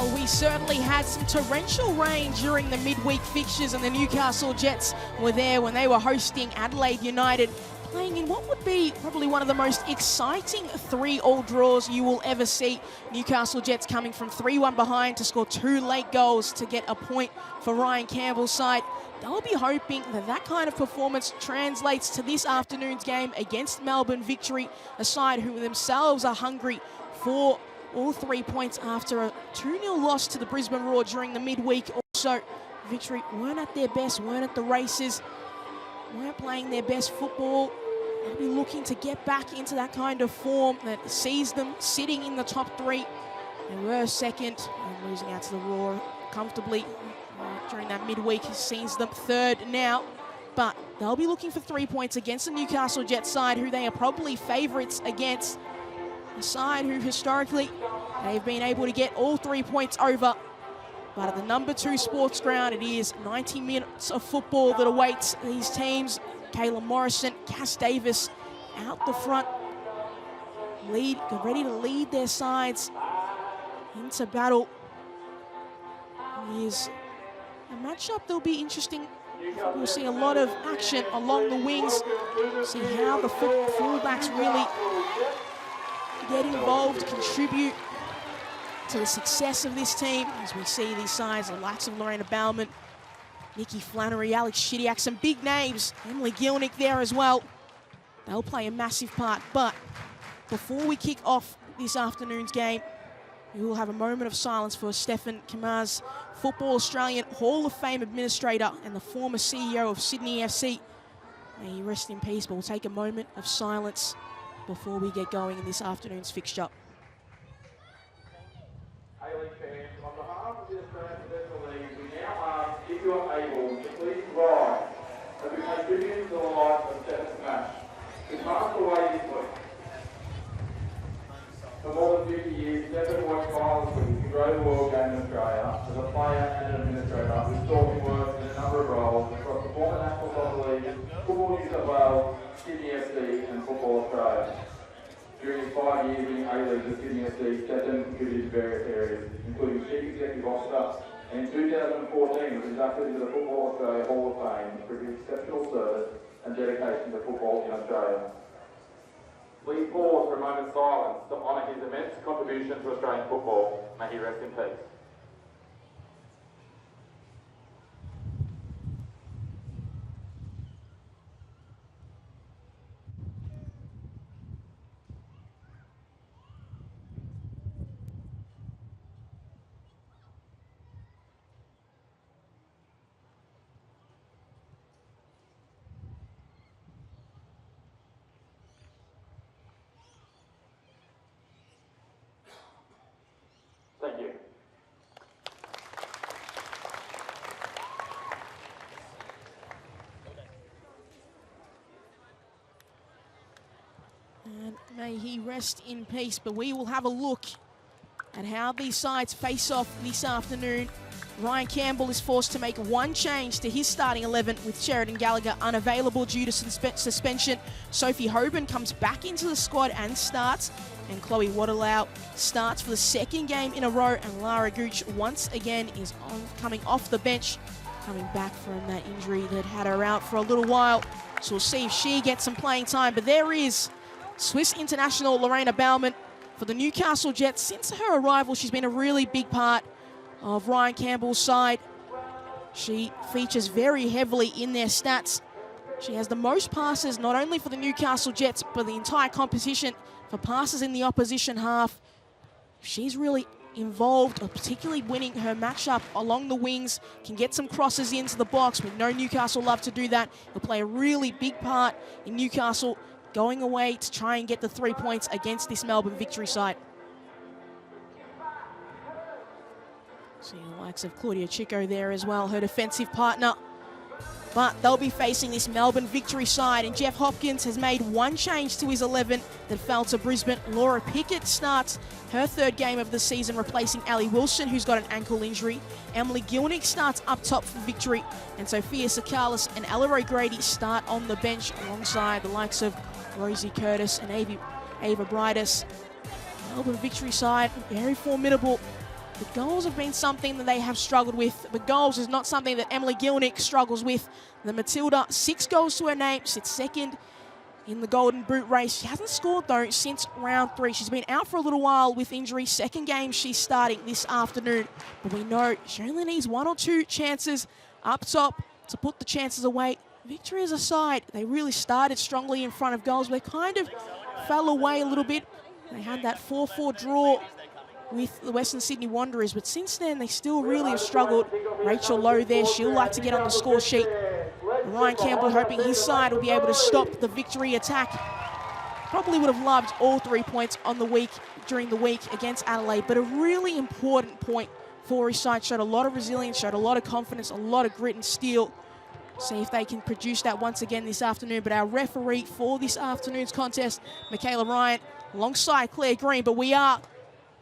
Well, we certainly had some torrential rain during the midweek fixtures, and the Newcastle Jets were there when they were hosting Adelaide United, playing in what would be probably one of the most exciting 3-all draws you will ever see. Newcastle Jets coming from 3-1 behind to score 2 late goals to get a point for Ryan Campbell's side. They'll be hoping that that kind of performance translates to this afternoon's game against Melbourne Victory, a side who themselves are hungry for all 3 points after a 2-0 loss to the Brisbane Roar during the midweek. Also, Victory weren't at their best, weren't at the races, weren't playing their best football. They'll be looking to get back into that kind of form that sees them sitting in the top 3. They were second and losing out to the Roar comfortably during that midweek. Sees them third now, but they'll be looking for 3 points against the Newcastle Jets side, who they are probably favourites against. A side who historically they've been able to get all 3 points over. But at the number 2 sports ground, it is 90 minutes of football that awaits these teams. Caleb Morrison, Cass Davis out the front, ready to lead their sides into battle. It is a matchup that'll be interesting. We'll see a lot of action along the wings. See how the fullbacks really get involved, contribute to the success of this team. As we see these sides, the likes of Lorena Bauman, Nikki Flannery, Alex Shidyak, some big names. Emily Gilnick there as well. They'll play a massive part. But before we kick off this afternoon's game, we will have a moment of silence for Stefan Kamaz, Football Australian Hall of Fame administrator and the former CEO of Sydney FC. May he rest in peace, but we'll take a moment of silence before we get going in this afternoon's fixture. A-League fans, on behalf of the Australian Professional League, we now ask if you are able to please rise as we pay tribute to the life of Stefan Smash, who passed away this week. For more than 50 years, Stefan worked tirelessly to grow the world game in Australia as a player and an administrator who saw him work in a number of roles across the former National Soccer League, Football New South Wales, Sydney FC and Football Australia. During his 5 years in A-League with Sydney FC, Stefan contributed to various areas, including Chief Executive Officer, and in 2014 was inducted into the Football Australia Hall of Fame for his exceptional service and dedication to football in Australia. Please pause for a moment's silence to honour his immense contribution to Australian football. May he rest in peace. Thank you. And may he rest in peace, but we will have a look at how these sides face off this afternoon. Ryan Campbell is forced to make one change to his starting 11 with Sheridan Gallagher unavailable due to suspension. Sophie Hoban comes back into the squad and starts, and Chloe Waterlow starts for the 2nd game in a row, and Lara Gooch once again is coming off the bench, coming back from that injury that had her out for a little while. So we'll see if she gets some playing time. But there is Swiss international Lorena Bauman for the Newcastle Jets. Since her arrival, she's been a really big part of Ryan Campbell's side. She features very heavily in their stats. She has the most passes, not only for the Newcastle Jets, but the entire competition for passes in the opposition half. She's really involved, particularly winning her matchup along the wings, can get some crosses into the box. We know Newcastle love to do that. He'll play a really big part in Newcastle going away to try and get the 3 points against this Melbourne Victory side. See the likes of Claudia Chico there as well, her defensive partner. But they'll be facing this Melbourne Victory side, and Jeff Hopkins has made one change to his 11 that fell to Brisbane. Laura Pickett starts her 3rd game of the season, replacing Ali Wilson, who's got an ankle injury. Emily Gilnick starts up top for Victory, and Sophia Sakalis and Ella O'Grady start on the bench alongside the likes of Rosie Curtis and Ava Brightus. Melbourne Victory side, very formidable. The goals have been something that they have struggled with. The goals is not something that Emily Gilnick struggles with. The Matilda, 6 goals to her name, sits second in the Golden Boot race. She hasn't scored, though, since round 3. She's been out for a little while with injury. Second game she's starting this afternoon. But we know she only needs 1 or 2 chances up top to put the chances away. Victoria's aside, they really started strongly in front of goals. They kind of fell away a little bit. They had that 4-4 draw with the Western Sydney Wanderers, but since then they still really have struggled. Rachel Lowe there, she'll like to get on the score sheet. Ryan Campbell hoping his side will be able to stop the Victory attack. Probably would have loved all 3 points on the week during the week against Adelaide, but a really important point for his side. Showed a lot of resilience, showed a lot of confidence, a lot of grit and steel. See if they can produce that once again this afternoon. But our referee for this afternoon's contest, Michaela Ryan, alongside Claire Green, but we are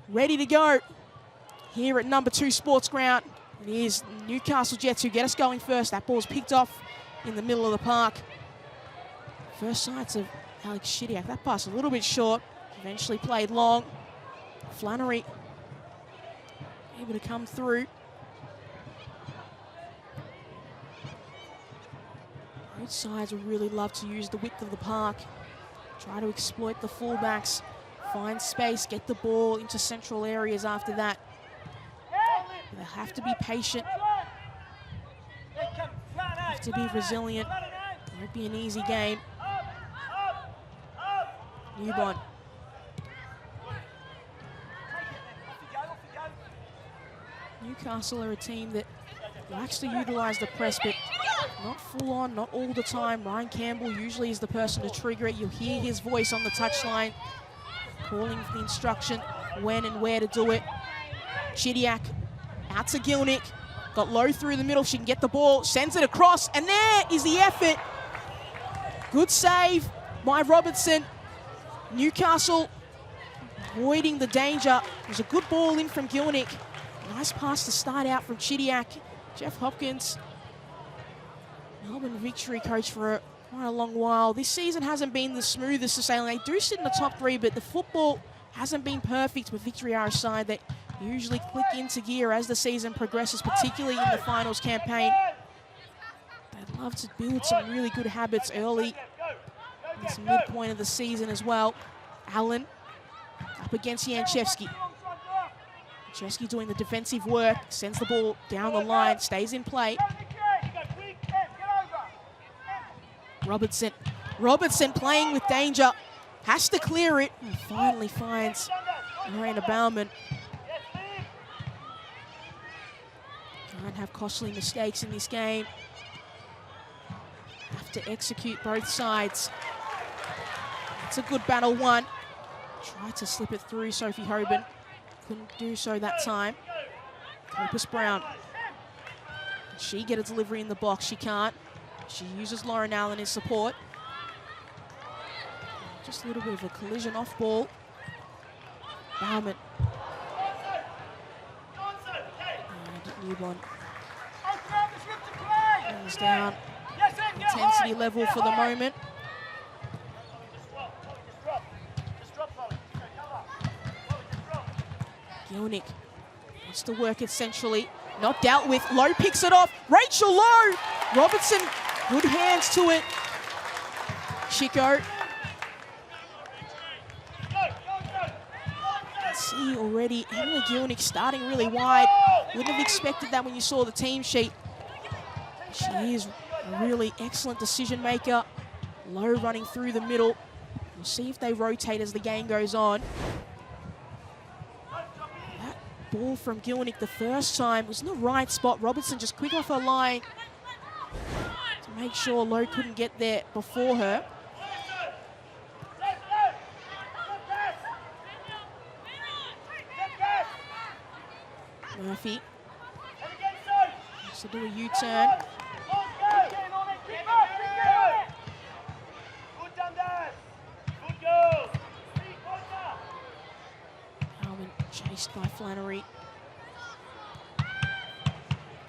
ready to go here at number 2 Sports Ground. It is Newcastle Jets who get us going first. That ball's picked off in the middle of the park. First sights of Alex Shidiak. That pass a little bit short. Eventually played long. Flannery able to come through. Both sides would really love to use the width of the park. Try to exploit the fullbacks. Find space, get the ball into central areas after that. They'll have to be patient. Have to be resilient. It won't be an easy game. Newborn. Newcastle are a team that likes to utilise the press, but not full on, not all the time. Ryan Campbell usually is the person to trigger it. You'll hear his voice on the touchline, calling for the instruction when and where to do it. Chidiak out to Gilnick. Got Low through the middle. She can get the ball, sends it across, and there is the effort. Good save by Robertson. Newcastle avoiding the danger. It was a good ball in from Gilnick. Nice pass to start out from Chidiak. Jeff Hopkins, Melbourne Victory coach for quite a long while. This season hasn't been the smoothest to say. They do sit in the top 3, but the football hasn't been perfect with Victory our side that usually click into gear as the season progresses, particularly in the finals campaign. They'd love to build some really good habits early in this midpoint of the season as well. Allen up against Janchevsky. Janchevsky doing the defensive work, sends the ball down the line, stays in play. Robertson playing with danger, has to clear it, and finally finds Miranda Bauman. Can't have costly mistakes in this game. Have to execute both sides. It's a good battle won. Tried to slip it through Sophie Hoban. Couldn't do so that time. Copus Brown. Can she get a delivery in the box? She can't. She uses Lauren Allen in support. Just a little bit of a collision off ball. Bauman. And Newborn. Brings down intensity level for the moment. Gilnick wants to work it centrally. Not dealt with. Lowe picks it off. Rachel Lowe! Robertson, good hands to it. Chico. See already Emily Gilnick starting really wide. Wouldn't have expected that when you saw the team sheet. She is a really excellent decision maker. Lowe running through the middle. We'll see if they rotate as the game goes on. That ball from Gilnick the first time was in the right spot. Robertson just quick off her line to make sure Lowe couldn't get there before her. Murphy wants to do a U-turn. Alman chased by Flannery.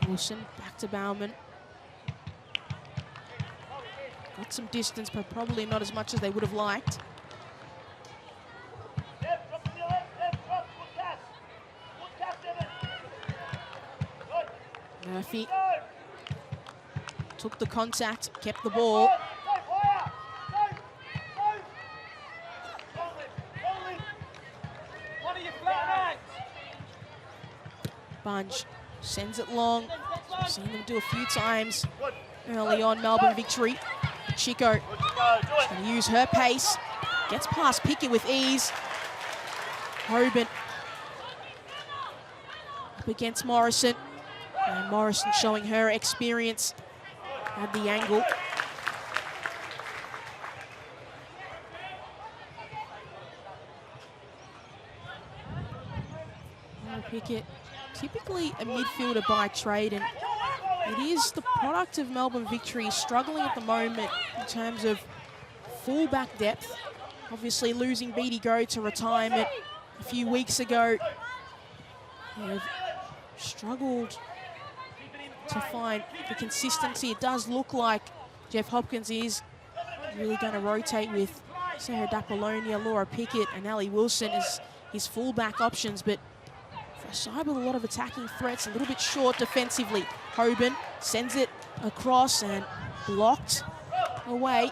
Wilson back to Bauman. Got some distance, but probably not as much as they would have liked. Murphy took the contact, kept the ball. Bunge sends it long. We've seen them do a few times early on. Melbourne victory. Chico going to use her pace. Gets past Pickett with ease. Hoban up against Morrison. And Morrison showing her experience at the angle. Pickett, typically a midfielder by trade, and it is the product of Melbourne victory, struggling at the moment in terms of full-back depth. Obviously losing Beattie Go to retirement a few weeks ago. They've struggled to find the consistency. It does look like Jeff Hopkins is really going to rotate with Sarah D'Apollonia, Laura Pickett and Ali Wilson as his full-back options, but for a side with a lot of attacking threats, a little bit short defensively. Hoban sends it across and blocked away.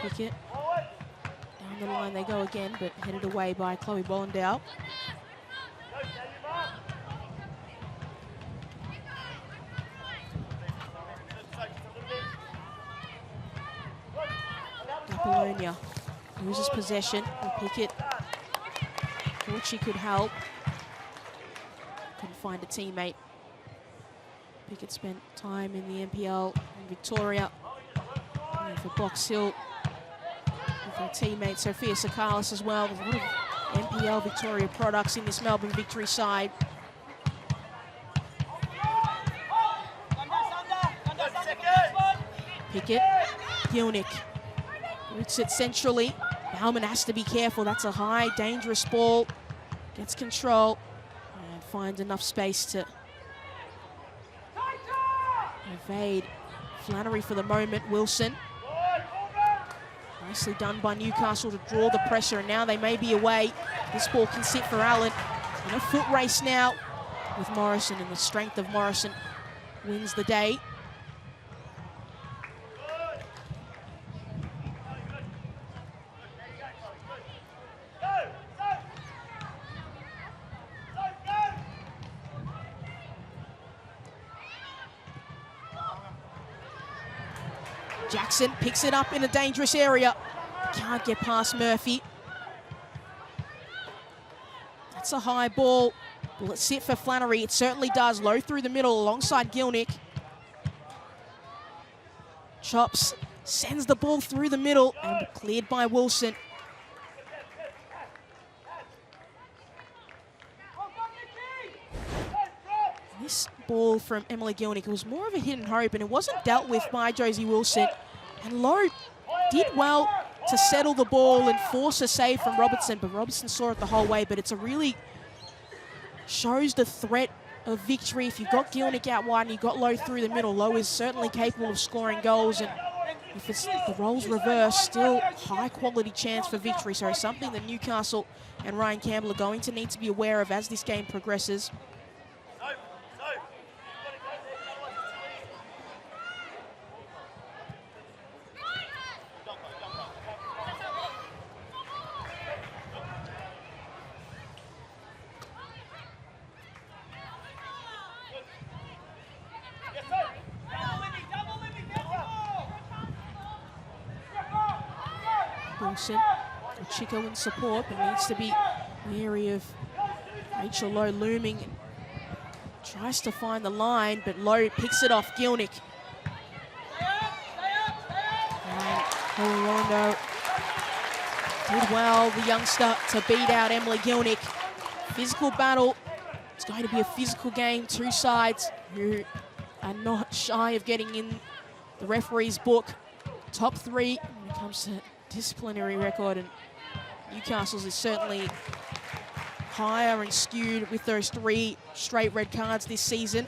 Pickett. Down the line they go again, but headed away by Chloe Bollendow. Apollonia loses possession, and Pickett thought she could help. Couldn't find a teammate. Pickett spent time in the NPL in Victoria, and for Box Hill with her teammate Sophia Sakalis as well. There's a lot of NPL Victoria products in this Melbourne victory side. Pickett, Gilnick roots it centrally. Bauman has to be careful. That's a high, dangerous ball. Gets control and finds enough space to evade Flannery for the moment. Wilson. Nicely done by Newcastle to draw the pressure, and now they may be away. This ball can sit for Allen. In a foot race now with Morrison, and the strength of Morrison wins the day. Jackson picks it up in a dangerous area. Can't get past Murphy. That's a high ball. Will it sit for Flannery? It certainly does. Low through the middle alongside Gilnick. Chops, sends the ball through the middle and cleared by Wilson. This ball from Emily Gilnick was more of a hit and hope, and it wasn't dealt with by Josie Wilson. And Lowe did well to settle the ball and force a save from Robertson, but Robertson saw it the whole way. But it's a really shows the threat of victory. If you've got Gilnick out wide and you've got Lowe through the middle, Lowe is certainly capable of scoring goals, and if it's the roles reversed, still high quality chance for victory. So something that Newcastle and Ryan Campbell are going to need to be aware of as this game progresses. Wilson, Chico in support, but needs to be wary of Rachel Lowe looming. Tries to find the line, but Lowe picks it off Gilnick. And Rondo did well, the youngster, to beat out Emily Gilnick. Physical battle. It's going to be a physical game. Two sides who are not shy of getting in the referee's book. Top three when it comes to disciplinary record, and Newcastle's is certainly higher and skewed with those 3 straight red cards this season.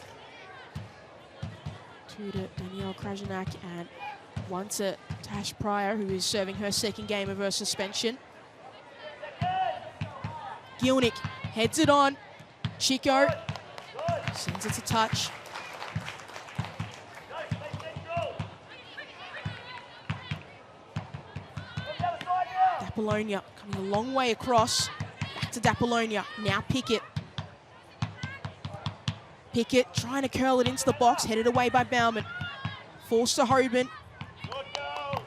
2 to Danielle Krajnak and 1 to Tash Pryor, who is serving her second game of her suspension. Gilnick heads it on. Chico sends it to touch. Apollonia coming a long way across. Back to Apollonia. Now Pickett. Pickett trying to curl it into the box. Headed away by Bauman. Forced to Hoban.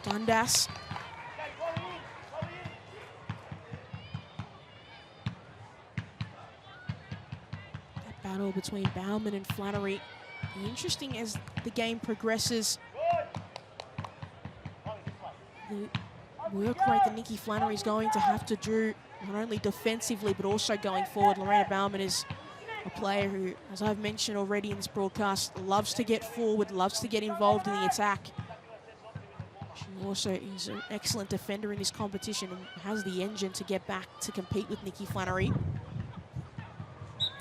Dundas. That battle between Bauman and Flannery. Interesting as the game progresses. The work rate that Nikki Flannery is going to have to do, not only defensively but also going forward. Lorena Bauman is a player who, as I've mentioned already in this broadcast, loves to get forward, loves to get involved in the attack. She also is an excellent defender in this competition and has the engine to get back to compete with Nikki Flannery.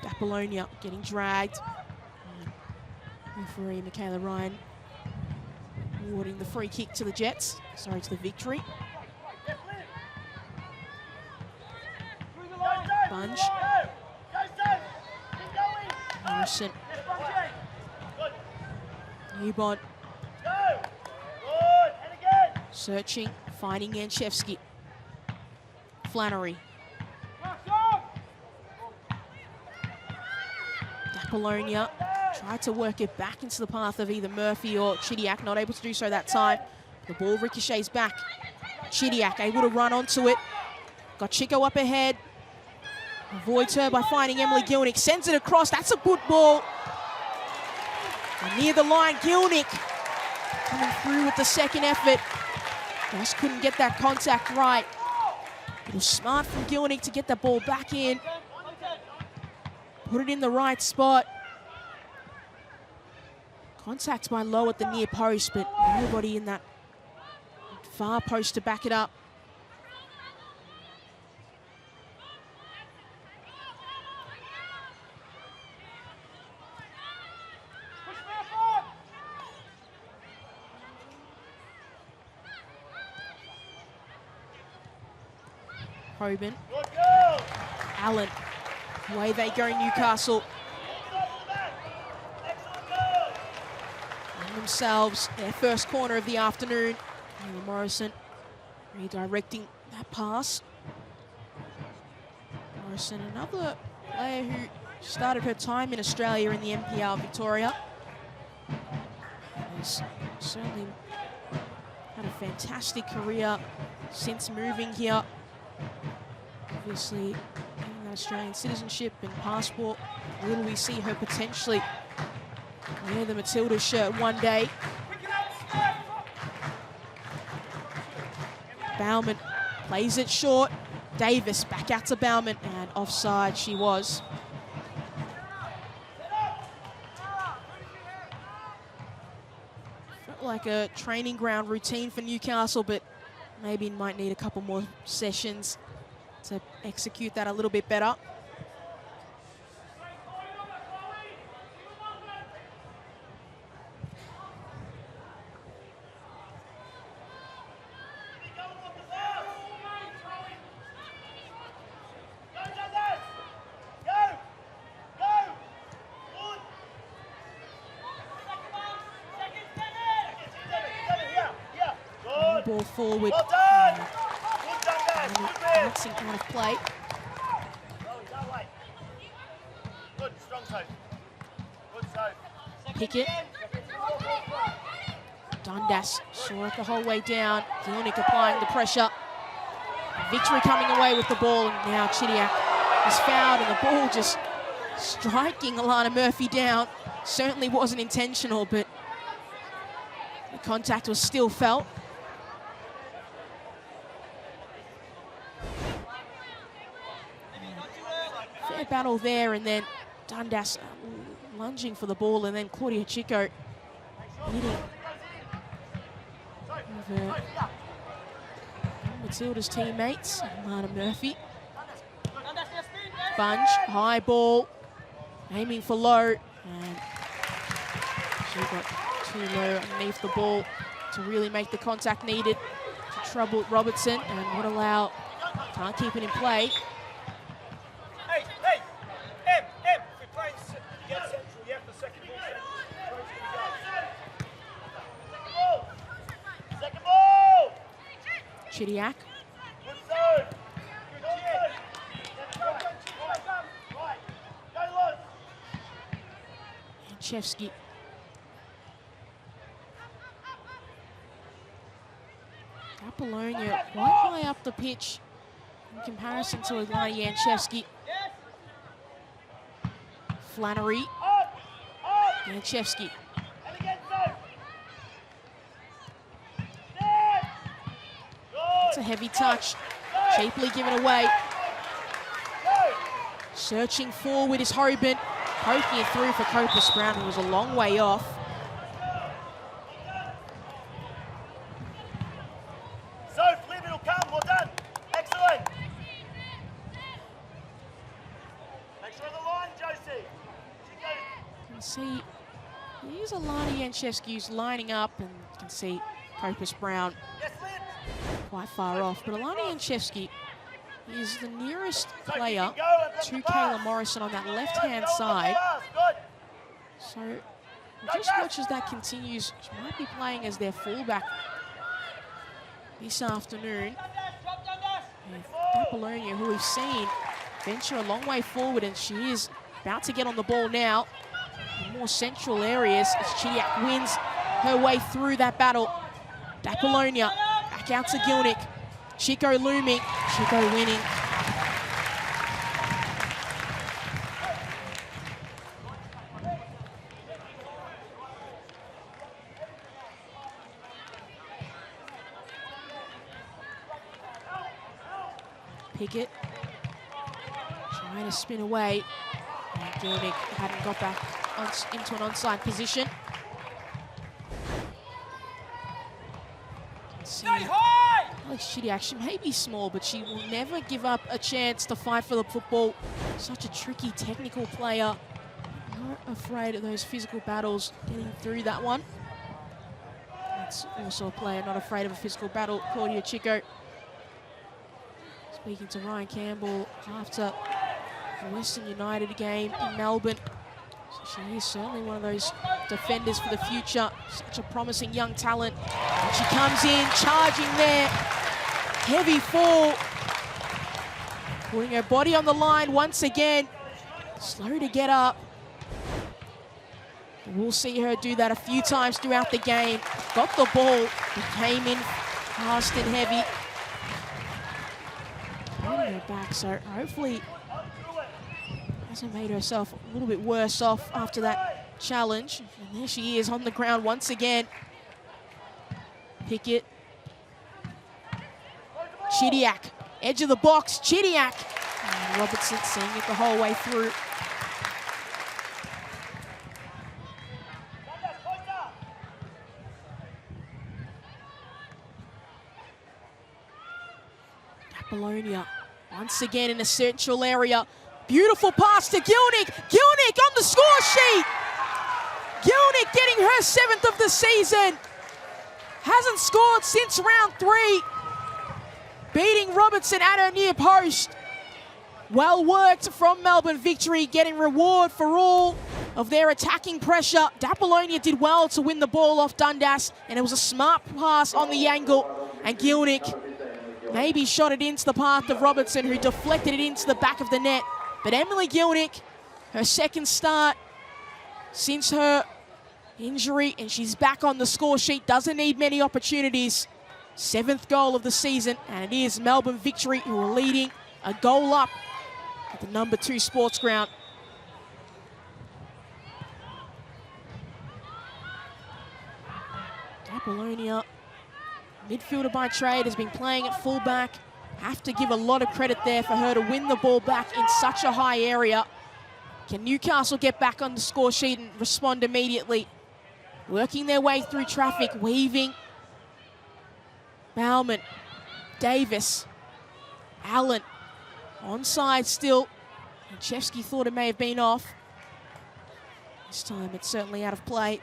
Apollonia getting dragged. Referee Michaela Ryan awarding the free kick to the Jets. Sorry, to the Victory. Bunge. Morrison. Newbon. Searching, finding Yanchevsky. Flannery. Apollonia tried to work it back into the path of either Murphy or Chidiac, not able to do so that time. The ball ricochets back. Chidiac able to run onto it. Got Chico up ahead. Avoids her by finding Emily Gilnick. Sends it across. That's a good ball. And near the line, Gilnick coming through with the second effort. Just couldn't get that contact right. It was smart from Gilnick to get that ball back in. Put it in the right spot. Contact by Lowe at the near post, but nobody in that far post to back it up. Hoban. Allen. Away they go, Newcastle. And themselves their first corner of the afternoon. And Morrison redirecting that pass. Morrison, another player who started her time in Australia in the NPL Victoria. Has certainly had a fantastic career since moving here. Obviously, getting that Australian citizenship and passport, will we see her potentially wear the Matilda shirt one day? Bauman plays it short. Davis back out to Bauman, and offside she was. Felt like a training ground routine for Newcastle, but maybe might need a couple more sessions to execute that a little bit better. Ball forward. Bouncing out of play. Pickett. Dundas saw it the whole way down. Gilnick applying the pressure. Victory coming away with the ball, and now Chidiac is fouled, and the ball just striking Alana Murphy down. Certainly wasn't intentional, but the contact was still felt. Fair battle there, and then Dundas lunging for the ball, and then Claudia Chico hitting over Matilda's teammates, Alana Murphy. Sponge, high ball, aiming for low, and she got too low underneath the ball to really make the contact needed to trouble Robertson, and would allow, can't keep it in play. Chidiac. And Chevsky. Apollonia quite high up the pitch in comparison to Ilana Yanchevsky. Flannery. Yanchevsky. It's a heavy touch, cheaply given away. Searching forward is Hoban, poking it through for Copus Brown, who was a long way off. So, flip, it'll come, well done. Excellent. Make sure the line, Josie. You can see, here's Ilana Yanchevsky who's lining up, and you can see Copus Brown quite far off. But Ilana Yanchevsky is the nearest player to Kayla Morrison on that left-hand side. So just watch as that continues. She might be playing as their fullback this afternoon. And Apollonia, who we've seen venture a long way forward, and she is about to get on the ball now in more central areas as Chidiac wins her way through that battle. Apollonia back out to Gilnick. Chico looming, Chico winning. Pickett trying to spin away. And Gilnick hadn't got back into an onside position. Alex Chidiac, she may be small, but she will never give up a chance to fight for the football. Such a tricky, technical player. Not afraid of those physical battles, getting through that one. That's also a player not afraid of a physical battle, Claudia Chico. Speaking to Ryan Campbell after the Western United game in Melbourne. So she is certainly one of those defenders for the future. Such a promising young talent. And she comes in, charging there. Heavy fall. Putting her body on the line once again. Slow to get up. We'll see her do that a few times throughout the game. Got the ball, but came in fast and heavy. Bringing her back, so hopefully hasn't made herself a little bit worse off after that challenge. And there she is on the ground once again. Pickett. Chidiac, edge of the box, Chidiac. And Robertson seeing it the whole way through. Apollonia once again in a central area. Beautiful pass to Gilnick. Gilnick on the score sheet. Gilnick getting her 7th of the season. Hasn't scored since round 3. Beating Robertson at her near post. Well worked from Melbourne Victory, getting reward for all of their attacking pressure. Apollonia did well to win the ball off Dundas, and it was a smart pass on the angle. And Gilnick maybe shot it into the path of Robertson, who deflected it into the back of the net. But Emily Gilnick, her 2nd start since her injury, and she's back on the score sheet, doesn't need many opportunities. 7th goal of the season, and it is Melbourne Victory who are leading a goal up at the number 2 sports ground. Apollonia, midfielder by trade, has been playing at fullback. Have to give a lot of credit there for her to win the ball back in such a high area. Can Newcastle get back on the score sheet and respond immediately? Working their way through traffic, weaving. Bauman, Davis, Allen, onside still. And Chevsky thought it may have been off. This time it's certainly out of play.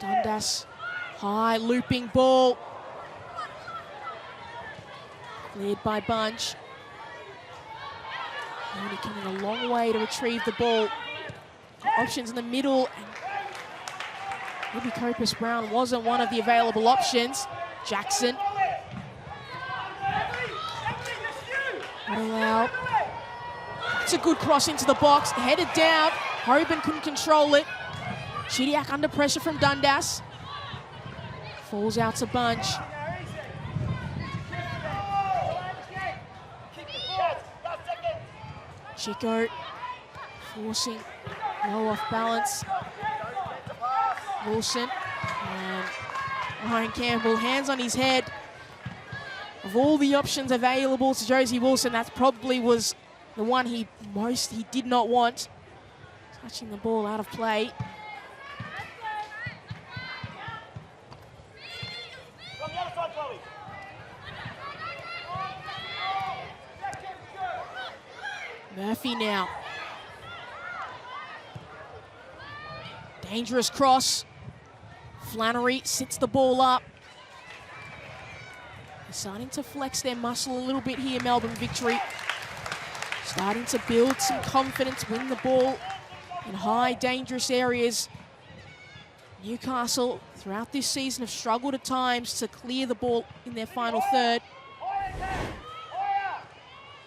Dundas, high looping ball. Cleared by Bunch. Only coming a long way to retrieve the ball. Options in the middle. And maybe Copus Brown wasn't one of the available options. Jackson. Not allowed. It's a good cross into the box. Headed down. Hoban couldn't control it. Chidiac under pressure from Dundas. Falls out to Bunch. Chico forcing low off balance. Wilson and Ryan Campbell, hands on his head. Of all the options available to Josie Wilson, that probably was the one he did not want. Touching the ball out of play. Murphy now. Dangerous cross. Flannery sits the ball up. They're starting to flex their muscle a little bit here, Melbourne Victory. Starting to build some confidence, win the ball in high, dangerous areas. Newcastle, throughout this season, have struggled at times to clear the ball in their final third.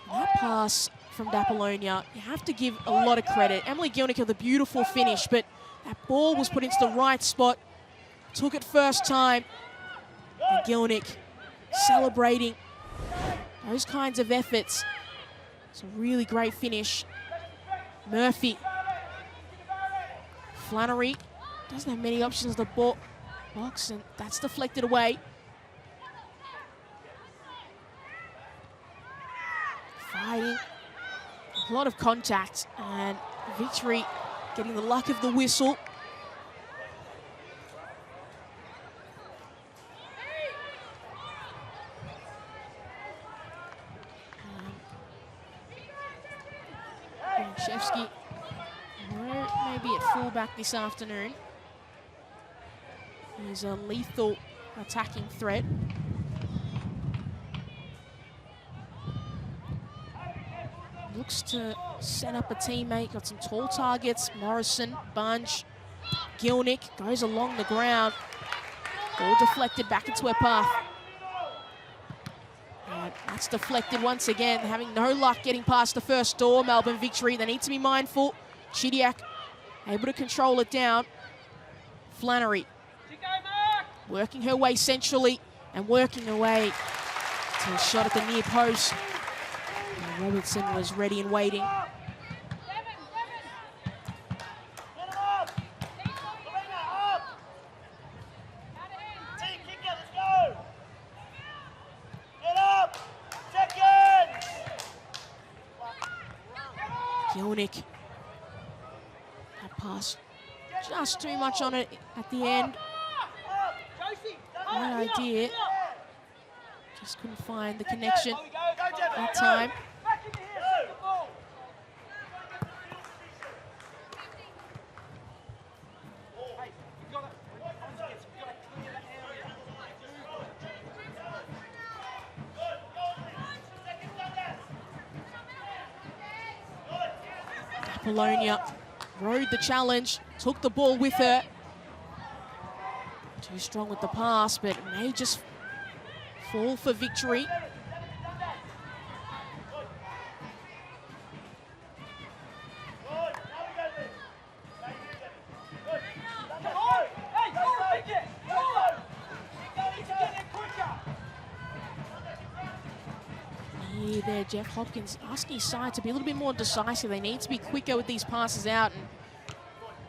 That pass from Dapolonia, you have to give a lot of credit. Emily Gilnick with a beautiful finish, but that ball was put into the right spot. Took it first time. And Gilnick celebrating those kinds of efforts. It's a really great finish. Murphy. Flannery doesn't have many options in the box, and that's deflected away. Fighting. A lot of contact, and Victory getting the luck of the whistle. Chevsky maybe at fullback this afternoon. He's a lethal attacking threat. Looks to set up a teammate, got some tall targets. Morrison, Bunch, Gilnick goes along the ground. Ball deflected back into her path. And that's deflected once again, having no luck getting past the first door. Melbourne Victory, they need to be mindful. Chidiac able to control it down. Flannery working her way centrally and working her way to a shot at the near post. And Robertson was ready and waiting. Gilnick. That pass just too much on it at the end. No idea. Just couldn't find the connection that time. Apollonia rode the challenge, took the ball with her. Too strong with the pass, but it may just fall for Victory. Here there, Jeff Hopkins asking his side to be a little bit more decisive. They need to be quicker with these passes out. And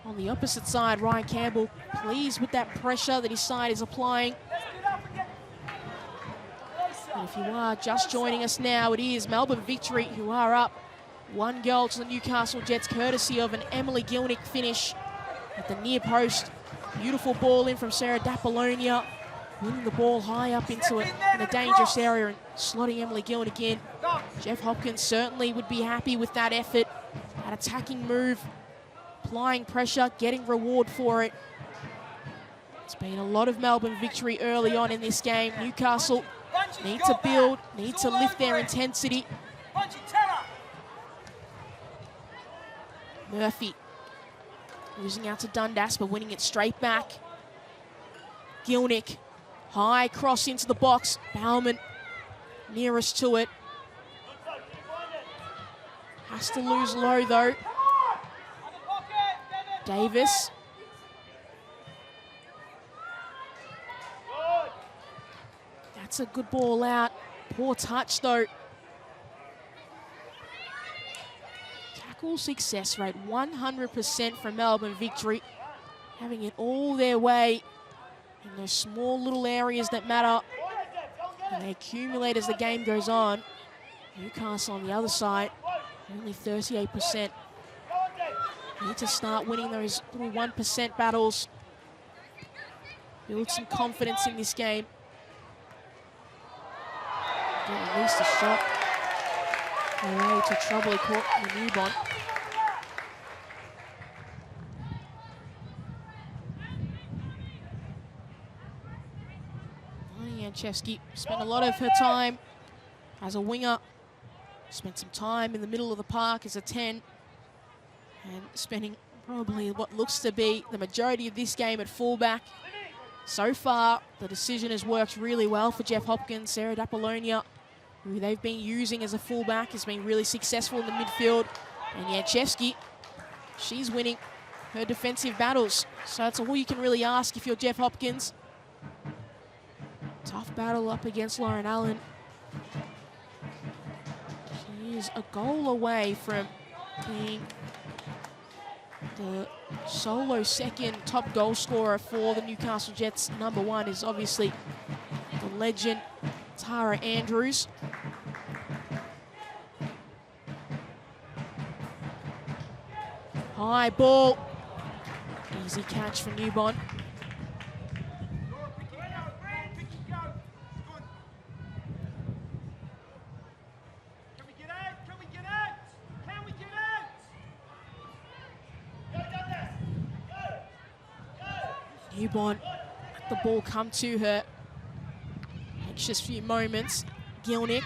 on the opposite side, Ryan Campbell pleased with that pressure that his side is applying. And if you are just joining us now, it is Melbourne Victory who are up 1 goal to the Newcastle Jets, courtesy of an Emily Gilnick finish at the near post. Beautiful ball in from Sarah Dapolonia. winning the ball high up into it in a dangerous area and slotting Emily Gilnick in. Jeff Hopkins certainly would be happy with that effort, that attacking move, applying pressure, getting reward for it. It's been a lot of Melbourne victory early on in this game. Newcastle need to build, need to lift their intensity. Murphy losing out to Dundas, but winning it straight back. Gilnick, high cross into the box. Bauman nearest to it. Has to lose low though. Davis. That's a good ball out. Poor touch though. Tackle success rate 100% for Melbourne victory. Having it all their way in those small little areas that matter. And they accumulate as the game goes on. Newcastle on the other side, only 38%. Need to start winning those little 1% battles. Build some confidence in this game. Get at least a shot. Away to trouble, he caught the Newbon. Janchevski spent a lot of her time as a winger. Spent some time in the middle of the park as a 10. And spending probably what looks to be the majority of this game at fullback. So far, the decision has worked really well for Jeff Hopkins. Sarah D'Apollonia, who they've been using as a fullback, has been really successful in the midfield. And Janchevski, she's winning her defensive battles. So that's all you can really ask if you're Jeff Hopkins. Tough battle up against Lauren Allen. She is a goal away from being the solo second top goal scorer for the Newcastle Jets. Number one is obviously the legend Tara Andrews. High ball. Easy catch for Newbon. Newbon let the ball come to her. Anxious few moments. Gilnick.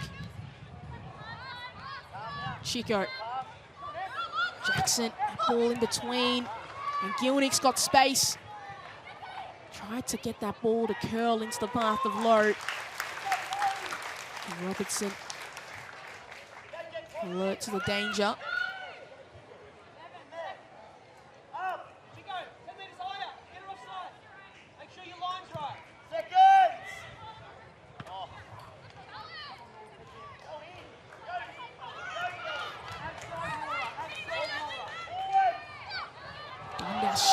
Chico. Jackson, ball in between. And Gilnick's got space. Tried to get that ball to curl into the path of Lowe. And Robertson. Alert to the danger.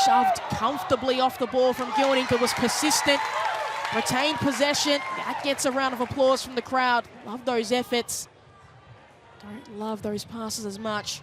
Shoved comfortably off the ball from Gilnick, but was persistent. Retained possession. That gets a round of applause from the crowd. Love those efforts. Don't love those passes as much.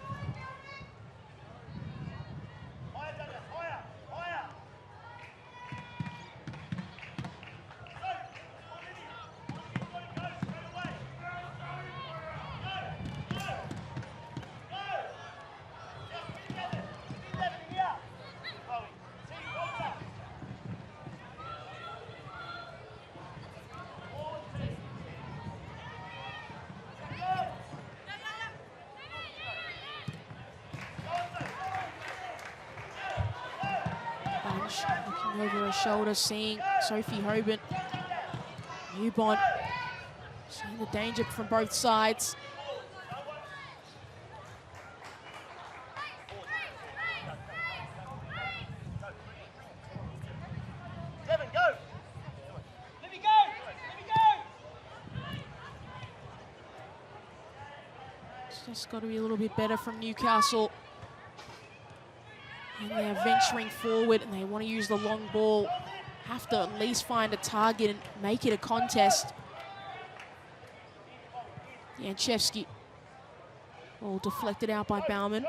Looking over her shoulder, seeing Sophie Hoban. Newbon seeing the danger from both sides. It's just got to be a little bit better from Newcastle. And they're venturing forward and they want to use the long ball. Have to at least find a target and make it a contest. Janchevski. Ball deflected out by Bauman.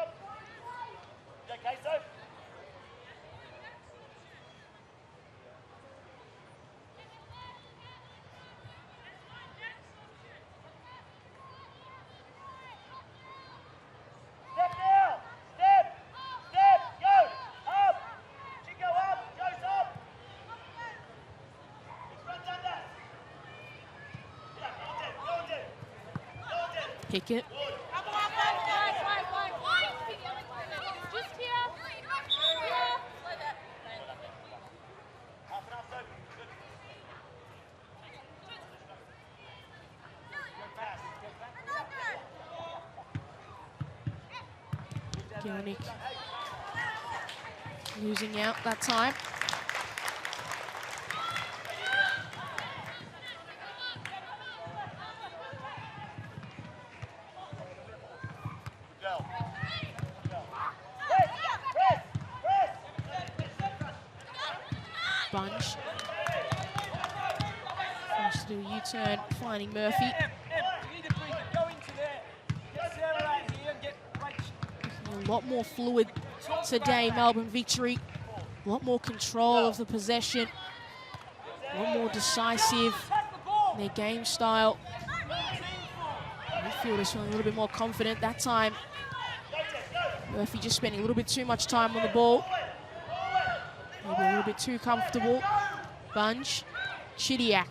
Pickett. Gilnick losing out that time. Bunch. Forced to do a U-turn, finding Murphy. A lot more fluid today, Melbourne Victory. A lot more control of the possession. A lot more decisive in their game style. Midfielders feeling a little bit more confident that time. Murphy just spending a little bit too much time on the ball. Maybe a little bit too comfortable. Bunch, Chidiac.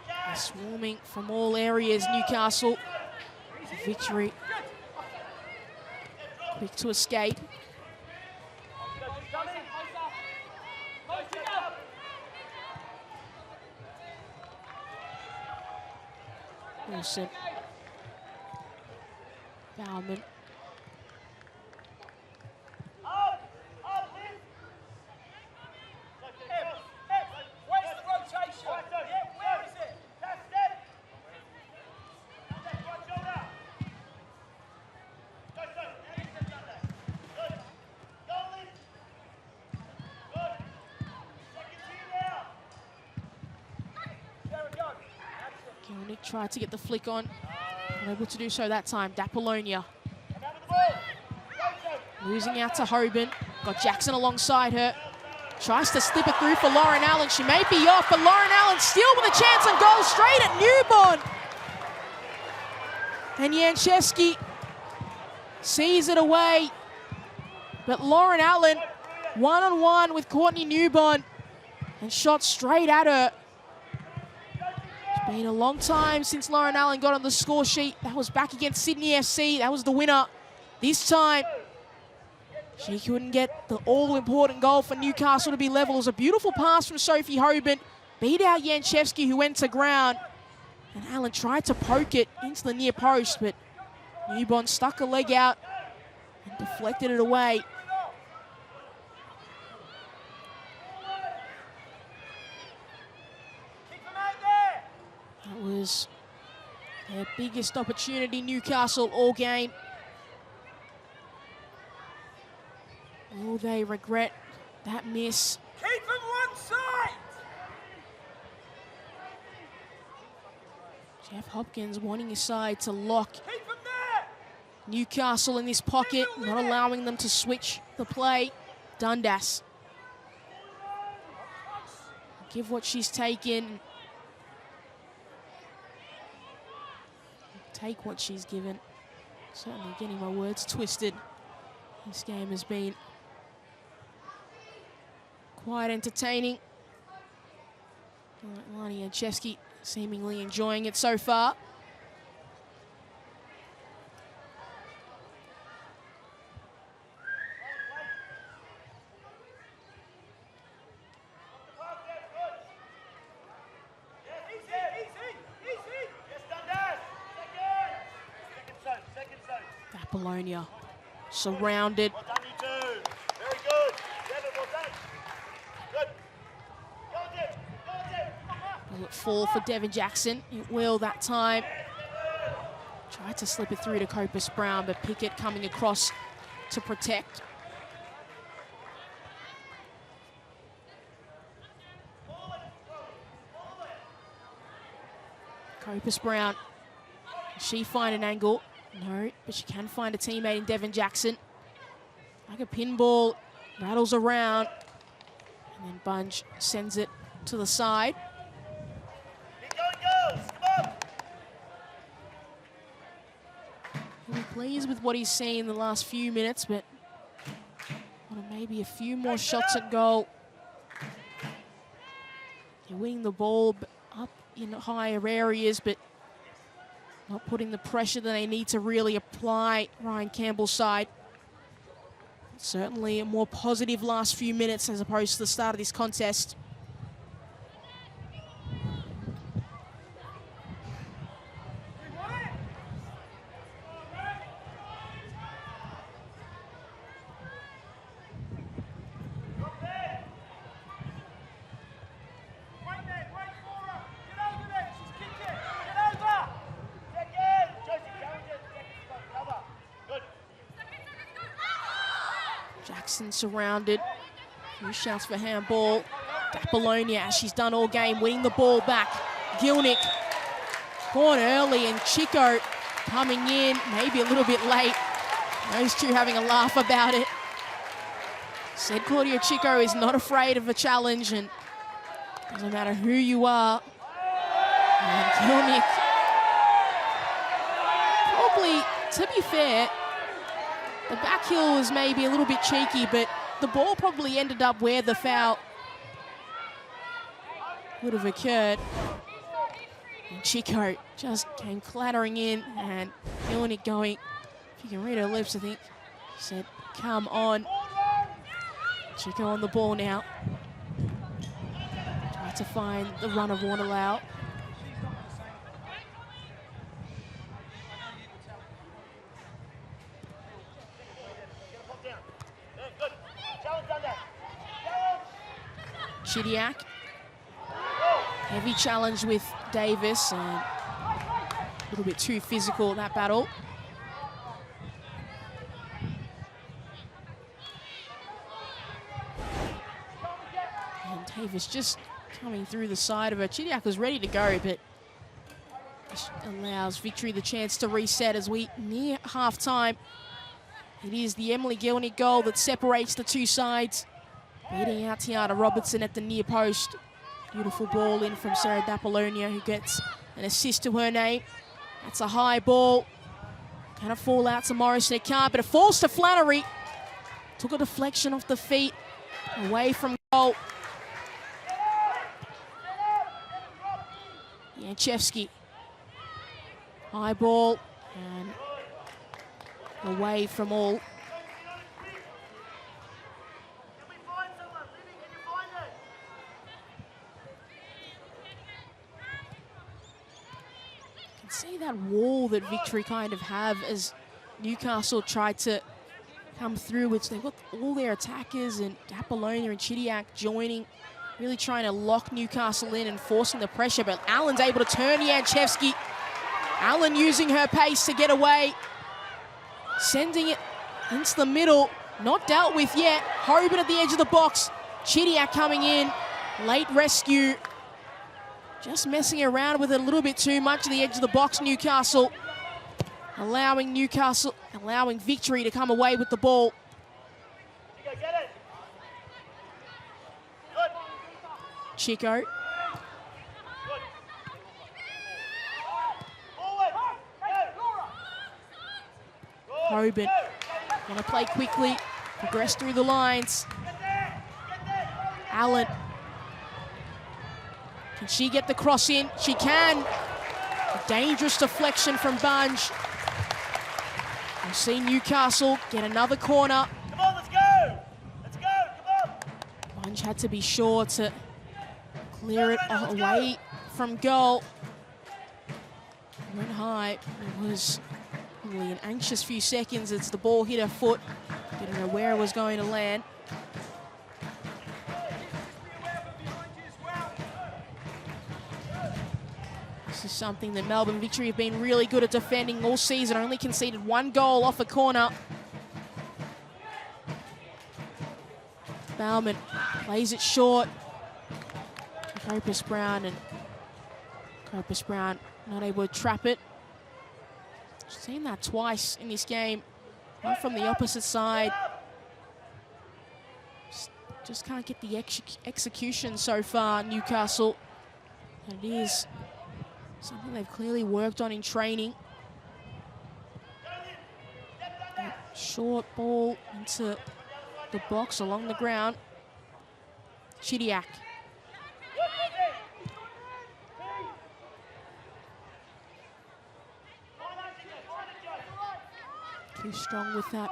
They're swarming from all areas, Newcastle. Victory. Quick to escape. Wilson. Bauman. Gilnick tried to get the flick on. Unable to do so that time. D'Apollonia. Losing out to Hoban. Got Jackson alongside her. Tries to slip it through for Lauren Allen. She may be off, but Lauren Allen still with a chance and goal straight at Newborn. And Janczewski sees it away. But Lauren Allen, one-on-one with Courtney Newborn, and shot straight at her. It's been a long time since Lauren Allen got on the score sheet. That was back against Sydney FC. That was the winner. This time, she couldn't get the all-important goal for Newcastle to be level. It was a beautiful pass from Sophie Hoban. Beat out Janczewski, who went to ground. And Allen tried to poke it into the near post, but Newborn stuck a leg out and deflected it away. That was their biggest opportunity, Newcastle, all game. Will they regret that miss? Keep them one side! Jeff Hopkins wanting his side to lock Keep them there! Newcastle in this pocket, not allowing them to switch the play. Dundas. Give what she's taken. Take what she's given. Certainly getting my words twisted. This game has been quite entertaining. Lani Janczewski seemingly enjoying it so far. Apollonia surrounded. Well done, you two. Very good. Devin, well done. Good. Go on, Dev. Go on, Dev. Will it fall for Devin Jackson? It will that time. Tried to slip it through to Copus Brown, but Pickett coming across to protect. Copus Brown. Can she find an angle? No, but she can find a teammate in Devin Jackson. Like a pinball, rattles around, and then Bunge sends it to the side. Keep going, girls. Come on. He'll be pleased with what he's seen in the last few minutes, but maybe a few more shots at goal. They're winning the ball up in higher areas, but not putting the pressure that they need to really apply Ryan Campbell's side. Certainly a more positive last few minutes as opposed to the start of this contest. Jackson surrounded. Few shouts for handball. Apollonia, as she's done all game, winning the ball back. Gilnick gone early, and Chico coming in, maybe a little bit late. Those two having a laugh about it. Said Claudia Chico is not afraid of a challenge, and doesn't matter who you are. And Gilnick, probably, to be fair, the back heel was maybe a little bit cheeky, but the ball probably ended up where the foul would have occurred. And Chico just came clattering in, and Gilnick going, if you can read her lips, I think, said, come on. Chico on the ball now. Try to find the run of Warnalau. Chidiac. Heavy challenge with Davis, and a little bit too physical, that battle. And Davis just coming through the side of her. Chidiac was ready to go, but allows Victory the chance to reset as we near half-time. It is the Emily Gilnick goal that separates the two sides. Beating out Tiana Robertson at the near post. Beautiful ball in from Sarah D'Apollonia, who gets an assist to her name. That's a high ball. Gonna fall out to Morrison. It can't, but it falls to Flannery. Took a deflection off the feet, away from goal. Yanchevsky. High ball, and away from all. See that wall that Victory kind of have as Newcastle tried to come through, which they've got all their attackers and Apollonia and Chidiac joining, really trying to lock Newcastle in and forcing the pressure, but Allen's able to turn Yanchevsky. Allen using her pace to get away, sending it into the middle, not dealt with yet. Hoban at the edge of the box, Chidiac coming in, late rescue. Just messing around with it a little bit too much at the edge of the box, Newcastle. Allowing Victory to come away with the ball. Chico. Hoban gonna play quickly, progress through the lines. Allen. Can she get the cross in? She can. A dangerous deflection from Bunge. We'll see Newcastle get another corner. Come on, let's go! Let's go, come on! Bunge had to be sure to clear it away from goal. Went high. It was probably an anxious few seconds as the ball hit her foot. Didn't know where it was going to land. This is something that Melbourne Victory have been really good at defending all season. Only conceded one goal off a corner. Bauman plays it short. Copus Brown, and Copus Brown not able to trap it. Seen that twice in this game. One from the opposite side. Just can't get the execution so far, Newcastle. And it is something they've clearly worked on in training. That short ball into the box along the ground. Too strong with that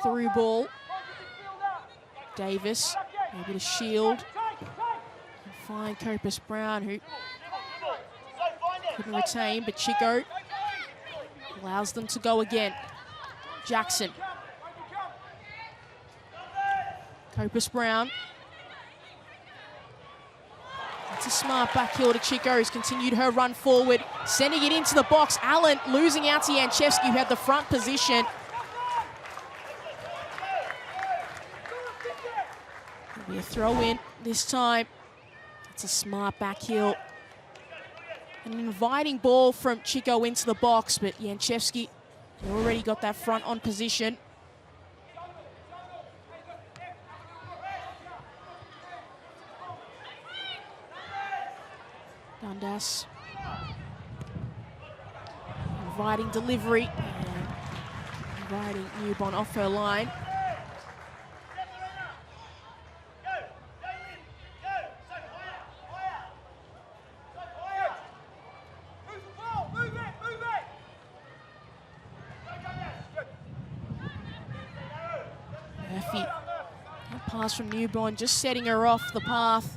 through ball. Davis able to shield and find Copus Brown, who couldn't retain, but Chico allows them to go again. Jackson. Copus Brown. It's a smart back heel to Chico, who's continued her run forward, sending it into the box. Allen losing out to Janchevsky, who had the front position. It'll be a throw in this time. It's a smart back heel. An inviting ball from Chico into the box, but Janchevsky already got that front on position. Dundas. Inviting delivery. And inviting Newbon off her line. Murphy. That pass from Newbon, just setting her off the path.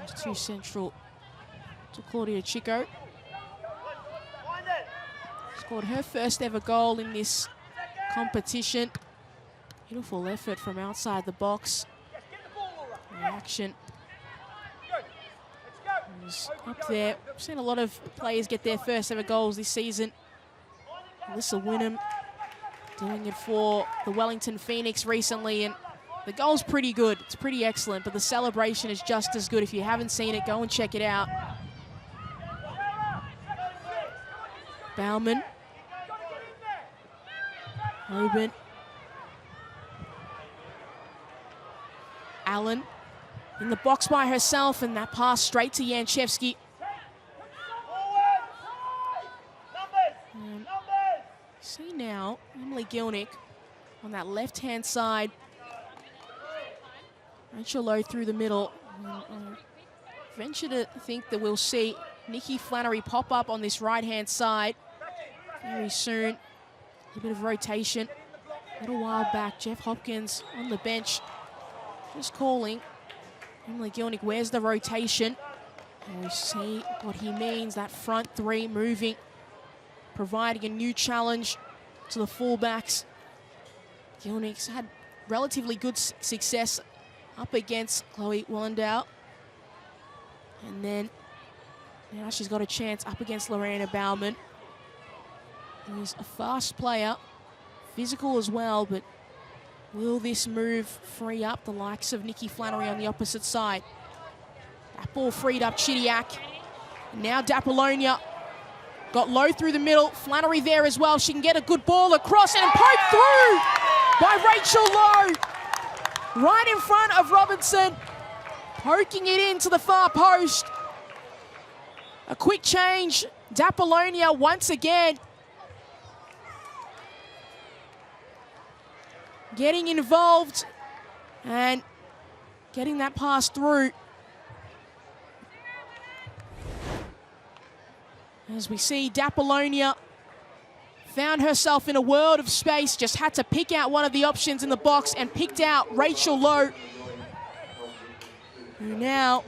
It's too central to Claudia Chico. Scored her first ever goal in this competition. Beautiful effort from outside the box. Reaction was up there. We've seen a lot of players get their first ever goals this season. Alyssa Wynnum doing it for the Wellington Phoenix recently, and the goal's pretty good. It's pretty excellent, but the celebration is just as good. If you haven't seen it, go and check it out. Bauman. Hoban. Allen in the box by herself, and that pass straight to Janchevsky. See now, Emily Gilnick on that left-hand side. Rachel Lowe through the middle. Venture to think that we'll see Nikki Flannery pop up on this right-hand side very soon. A bit of rotation. A little while back, Jeff Hopkins on the bench just calling. Emily Gilnick, where's the rotation? And we see what he means, that front three moving, providing a new challenge to the fullbacks. Gilnick's had relatively good success up against Chloe Wallendow. And then now she's got a chance up against Lorena Bauman, who's a fast player, physical as well, but will this move free up the likes of Nikki Flannery on the opposite side? That ball freed up Chidiac. And now Dapolonia got Low through the middle. Flannery there as well. She can get a good ball across and poked through by Rachel Lowe. Right in front of Robinson. Poking it into the far post. A quick change. Dapolonia once again getting involved and getting that pass through. As we see, Dapolonia found herself in a world of space, just had to pick out one of the options in the box and picked out Rachel Lowe, who now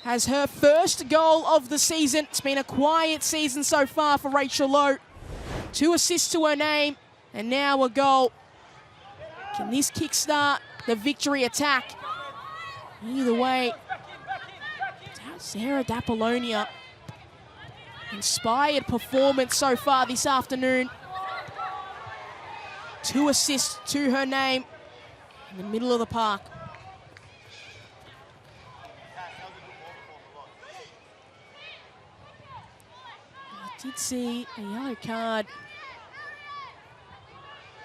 has her first goal of the season. It's been a quiet season so far for Rachel Lowe. 2 assists to her name, and now a goal. Can this kickstart the victory attack? Either way, Sarah Dapolonia, inspired performance so far this afternoon. 2 assists to her name in the middle of the park. I did see a yellow card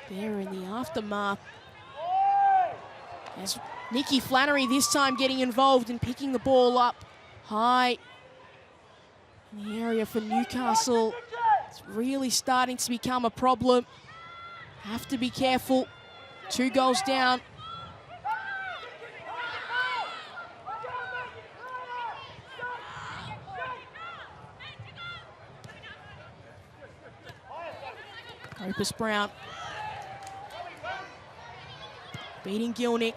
there in the aftermath, as Nikki Flannery this time getting involved in picking the ball up high in the area for Newcastle. It's really starting to become a problem. Have to be careful. 2 goals down. Opus Brown beating Gilnick.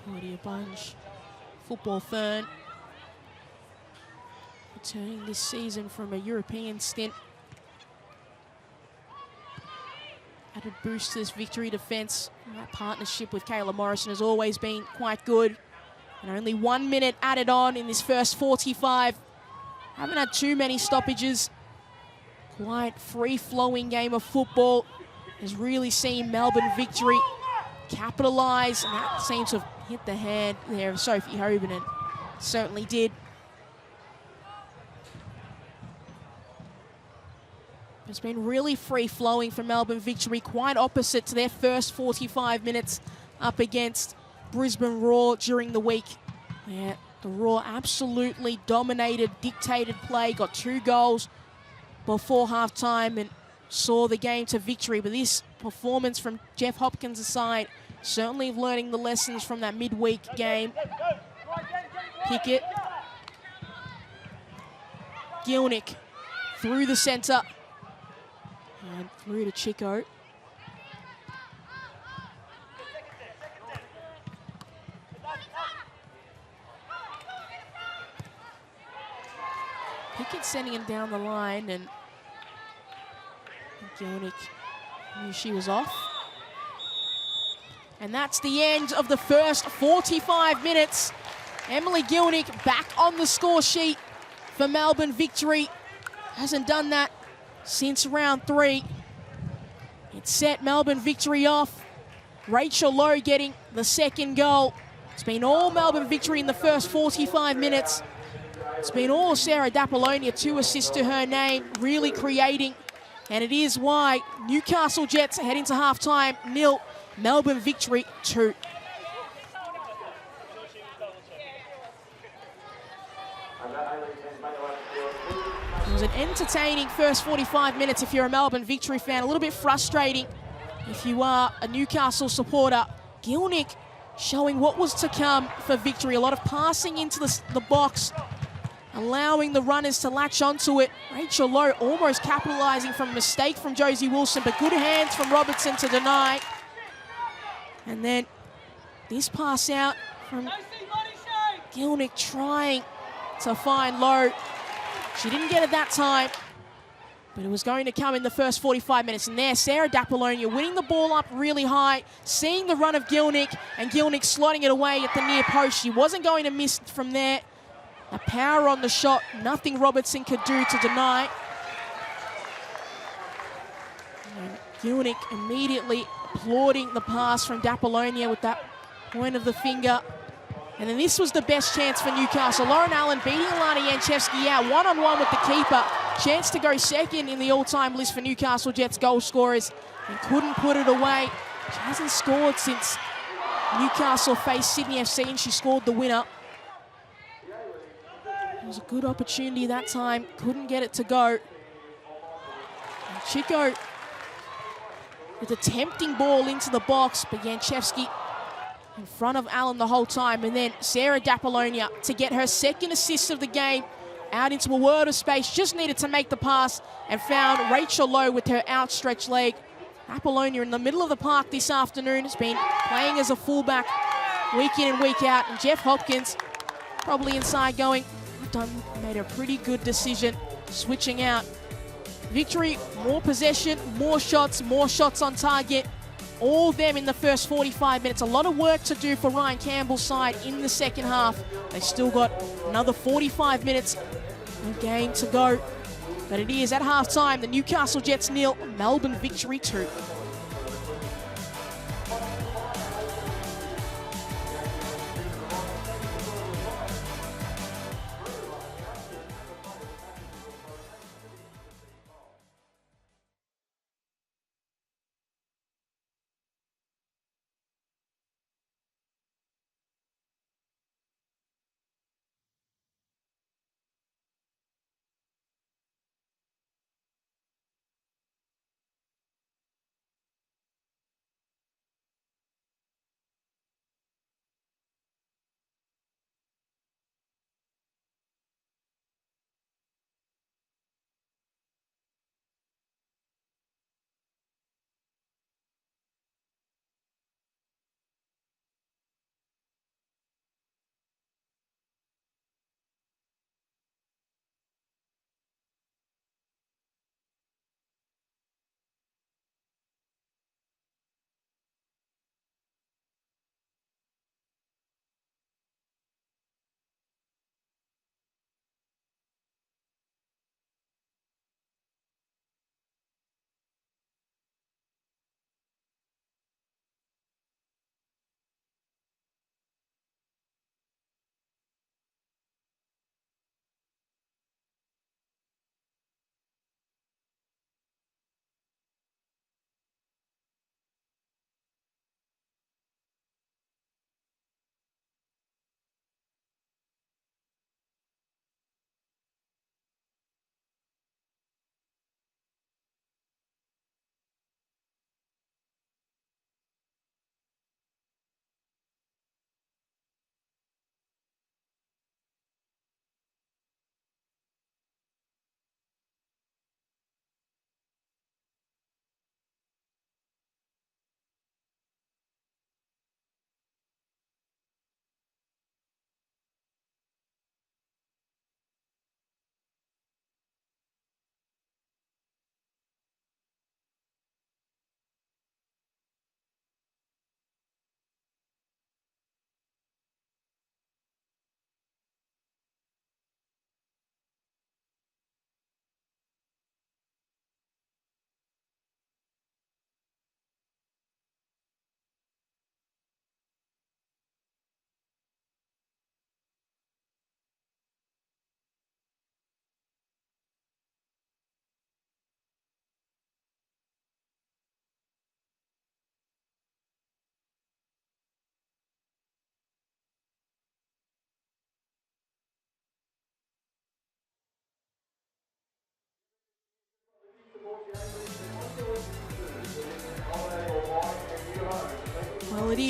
Claudia Bunge, football fern, returning this season from a European stint. Added boost to this Victory defence. That partnership with Kayla Morrison has always been quite good. And only 1 minute added on in this first 45. Haven't had too many stoppages. Quite free-flowing game of football. Has really seen Melbourne Victory capitalise, and that seems to have hit the hand there of Sophie Hoban, and certainly did. It's been really free-flowing for Melbourne Victory, quite opposite to their first 45 minutes up against Brisbane Roar during the week. Yeah, the Roar absolutely dominated, dictated play, got 2 goals before half-time and saw the game to victory. But this performance from Jeff Hopkins' side, certainly learning the lessons from that midweek game. Pickett. Gilnick through the centre. And through to Chico. Pickett sending him down the line, and Gilnick knew she was off. And that's the end of the first 45 minutes. Emily Gilnick back on the score sheet for Melbourne Victory. Hasn't done that since round 3. It set Melbourne Victory off. Rachel Lowe getting the second goal. It's been all Melbourne Victory in the first 45 minutes. It's been all Sarah D'Apollonia, 2 assists to her name, really creating. And it is why Newcastle Jets head into halftime 0, Melbourne Victory 2. It was an entertaining first 45 minutes if you're a Melbourne Victory fan. A little bit frustrating if you are a Newcastle supporter. Gilnick showing what was to come for Victory. A lot of passing into the box, allowing the runners to latch onto it. Rachel Lowe almost capitalising from a mistake from Josie Wilson, but good hands from Robertson to deny. And then this pass out from Gilnick trying to find Lowe. She didn't get it that time, but it was going to come in the first 45 minutes. And there, Sarah D'Apollonia winning the ball up really high, seeing the run of Gilnick, and Gilnick slotting it away at the near post. She wasn't going to miss from there. The power on the shot, nothing Robertson could do to deny. And Gilnick immediately applauding the pass from D'Apollonia with that point of the finger. And then this was the best chance for Newcastle. Lauren Allen beating Alana Janchevsky out one-on-one with the keeper. Chance to go second in the all-time list for Newcastle Jets goal scorers, and couldn't put it away. She hasn't scored since Newcastle faced Sydney FC, and she scored the winner. It was a good opportunity that time, couldn't get it to go. And Chico with a tempting ball into the box, but Janchevsky in front of Allen the whole time. And then Sarah D'Apollonia to get her second assist of the game out into a world of space. Just needed to make the pass and found Rachel Lowe with her outstretched leg. Apollonia in the middle of the park this afternoon has been playing as a fullback week in and week out. And Jeff Hopkins probably inside going, made a pretty good decision switching out. Victory, more possession, more shots on target. All them in the first 45 minutes. A lot of work to do for Ryan Campbell's side in the second half. They still got another 45 minutes of game to go. But it is at halftime, the Newcastle Jets 0, Melbourne Victory 2.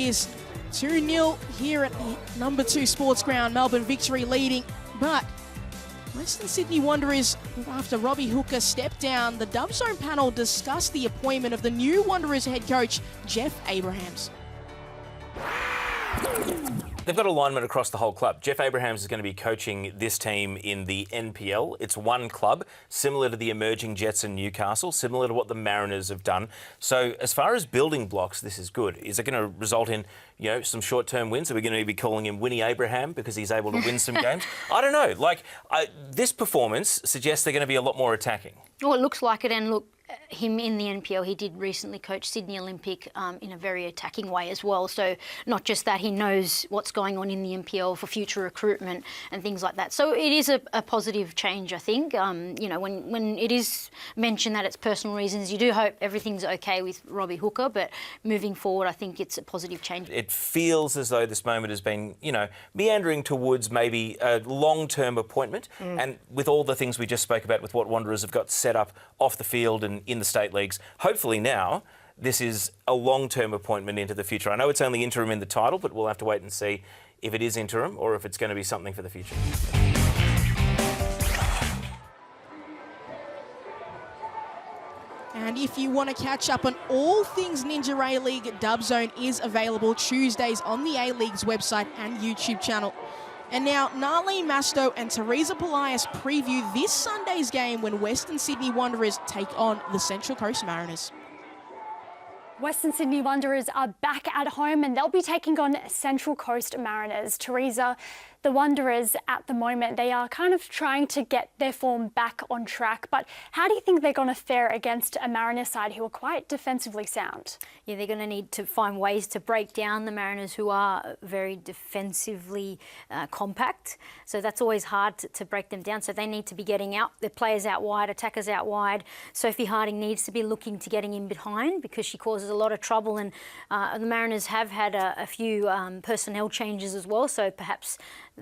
is 2-0 here at number 2 Sports Ground. Melbourne victory leading, but Western Sydney Wanderers, after Robbie Hooker stepped down, the Dub Zone panel discussed the appointment of the new Wanderers head coach, Jeff Abrahams. They've got alignment across the whole club. Jeff Abrahams is going to be coaching this team in the NPL. It's one club, similar to the emerging Jets and Newcastle, similar to what the Mariners have done. So as far as building blocks, this is good. Is it going to result in, some short-term wins? Are we going to be calling him Winnie Abraham because he's able to win some games? I don't know. This performance suggests they're going to be a lot more attacking. Well, it looks like it, and look, him in the NPL, he did recently coach Sydney Olympic in a very attacking way as well. So not just that, he knows what's going on in the NPL for future recruitment and things like that. So it is a positive change, I think. When it is mentioned that it's personal reasons, you do hope everything's okay with Robbie Hooker, but moving forward, I think it's a positive change. It feels as though this moment has been, meandering towards maybe a long-term appointment. And with all the things we just spoke about with what Wanderers have got set up off the field and in the state leagues, hopefully now this is a long-term appointment into the future. I know it's only interim in the title, but we'll have to wait and see if it is interim or if it's going to be something for the future. And if you want to catch up on all things Ninja A-League, Dub Zone is available Tuesdays on the A-League's website and YouTube channel. And now, Narleen Masto and Teresa Polias preview this Sunday's game when Western Sydney Wanderers take on the Central Coast Mariners. Western Sydney Wanderers are back at home and they'll be taking on Central Coast Mariners. Teresa, the Wanderers at the moment, they are kind of trying to get their form back on track. But how do you think they're going to fare against a Mariners side who are quite defensively sound? Yeah, they're going to need to find ways to break down the Mariners, who are very defensively compact. So that's always hard to break them down. So they need to be getting out their players out wide, attackers out wide. Sophie Harding needs to be looking to getting in behind because she causes a lot of trouble. And the Mariners have had a few personnel changes as well. So perhaps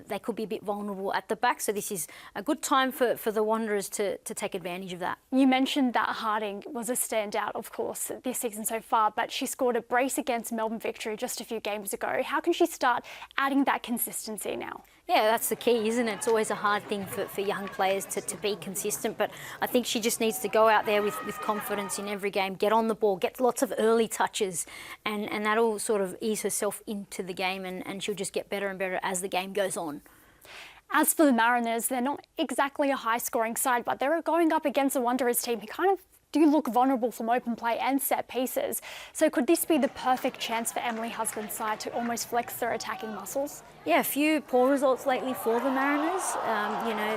they could be a bit vulnerable at the back. So this is a good time for the Wanderers to take advantage of that. You mentioned that Harding was a standout, of course, this season so far, but she scored a brace against Melbourne victory just a few games ago. How can she start adding that consistency now? Yeah, that's the key, isn't it? It's always a hard thing for young players to be consistent, but I think she just needs to go out there with confidence in every game, get on the ball, get lots of early touches, and that'll sort of ease herself into the game, and she'll just get better and better as the game goes on. As for the Mariners, they're not exactly a high-scoring side, but they're going up against a Wanderers team who kind of do look vulnerable from open play and set pieces. So could this be the perfect chance for Emily Husband's side to almost flex their attacking muscles? Yeah, a few poor results lately for the Mariners.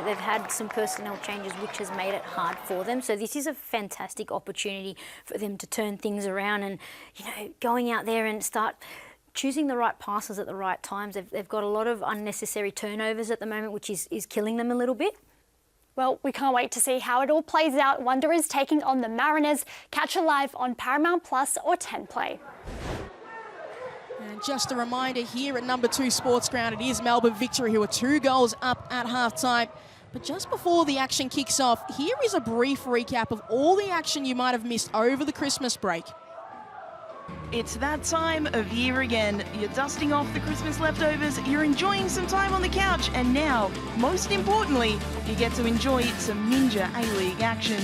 They've had some personnel changes which has made it hard for them. So this is a fantastic opportunity for them to turn things around and, going out there and start choosing the right passes at the right times. They've got a lot of unnecessary turnovers at the moment, which is killing them a little bit. Well, we can't wait to see how it all plays out. Wanderers taking on the Mariners. Catch it live on Paramount Plus or 10 Play. And just a reminder here at number 2 Sports Ground, it is Melbourne victory who are 2 goals up at halftime. But just before the action kicks off, here is a brief recap of all the action you might have missed over the Christmas break. It's that time of year again. You're dusting off the Christmas leftovers, you're enjoying some time on the couch, and now, most importantly, you get to enjoy some Ninja A-League action.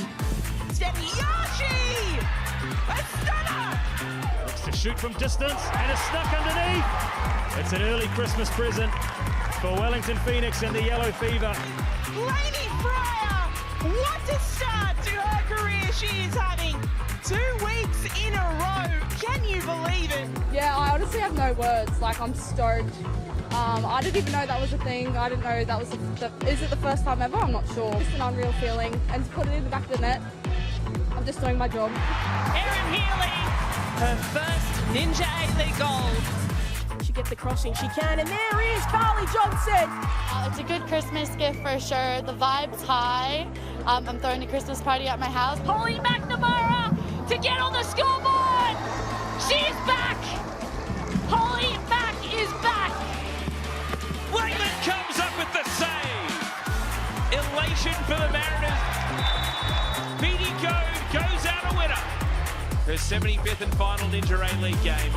Steniyashi! A stunner! Looks to shoot from distance, and is stuck underneath. It's an early Christmas present for Wellington Phoenix and the Yellow Fever. Lainey Fryer! What a start to her career she is having! 2 weeks in a row. Can you believe it? Yeah, I honestly have no words. I'm stoked. I didn't even know that was a thing. I didn't know that was is it the first time ever? I'm not sure. It's an unreal feeling. And to put it in the back of the net, I'm just doing my job. Erin Healy, her first Ninja A-League goal. She gets the crossing, she can, and there is Carly Johnson. It's a good Christmas gift for sure. The vibe's high. I'm throwing a Christmas party at my house. Holly McNamara to get on the scoreboard! She's back! Holly Mack is back! Raymond comes up with the save! Elation for the Mariners. Petey Code goes out a winner. Her 75th and final Ninja A-League game.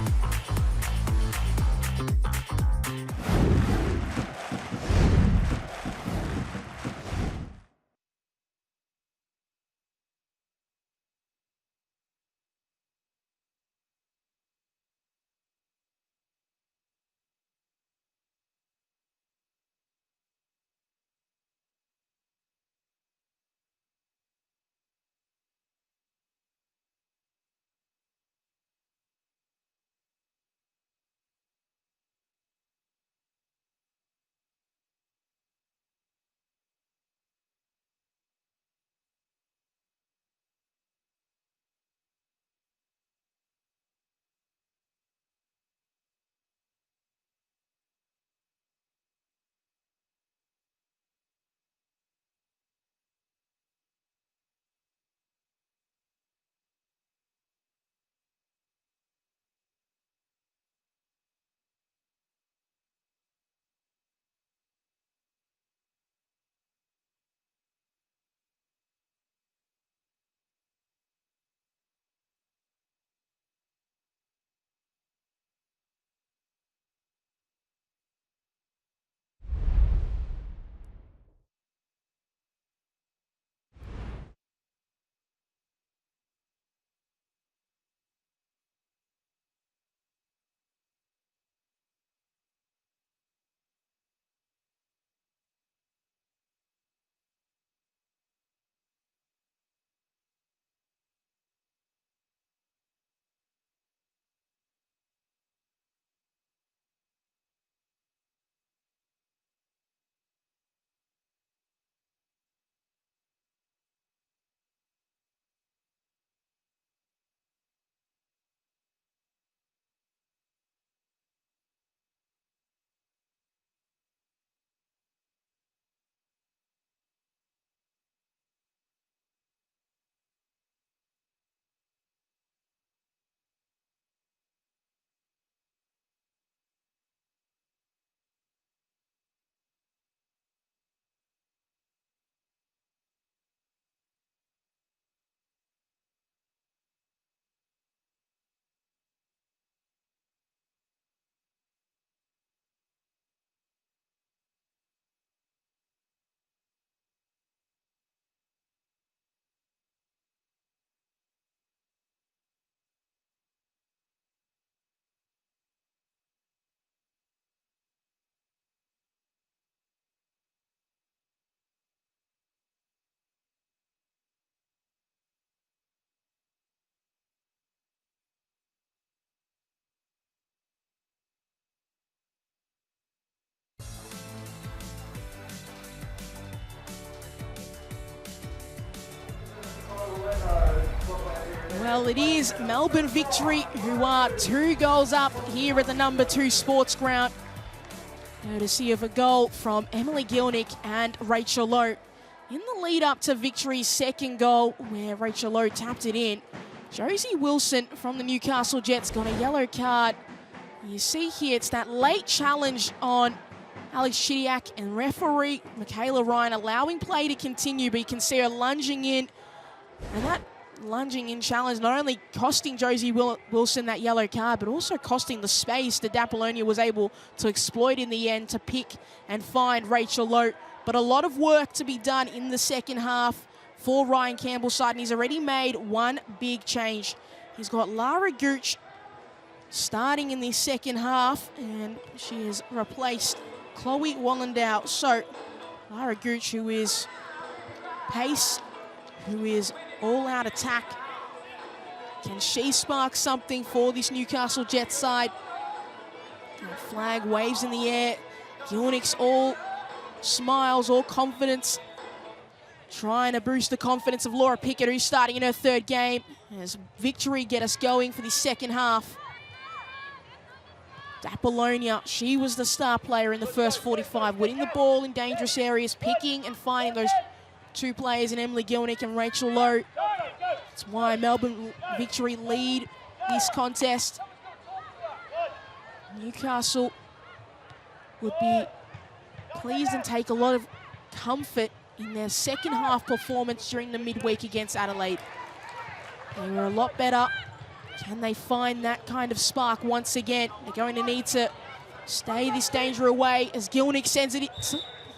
Well, it is Melbourne Victory who are 2 goals up here at the number 2 sports ground. Courtesy of a goal from Emily Gilnick and Rachel Lowe. In the lead up to Victory's second goal, where Rachel Lowe tapped it in, Josie Wilson from the Newcastle Jets got a yellow card. You see here, it's that late challenge on Alex Chidiac, and referee Michaela Ryan allowing play to continue, but you can see her lunging in. And that lunging in challenge not only costing Josie Wilson that yellow card, but also costing the space that Apollonia was able to exploit in the end to pick and find Rachel Lowe. But a lot of work to be done in the second half for Ryan Campbell's side, and he's already made one big change. He's got Lara Gooch starting in the second half, and she has replaced Chloe Wallendow. So Lara Gooch, who is pace, who is all-out attack. Can she spark something for this Newcastle Jets side? And flag waves in the air. Gilnick's all smiles, all confidence. Trying to boost the confidence of Laura Pickett, who's starting in her 3rd game. As Victory get us going for the second half. Apollonia, she was the star player in the first 45, winning the ball in dangerous areas, picking and finding those 2 players in Emily Gilnick and Rachel Lowe. That's why Melbourne Victory lead this contest. Newcastle would be pleased and take a lot of comfort in their second half performance during the midweek against Adelaide. They were a lot better. Can they find that kind of spark once again? They're going to need to stay this danger away as Gilnick sends it in.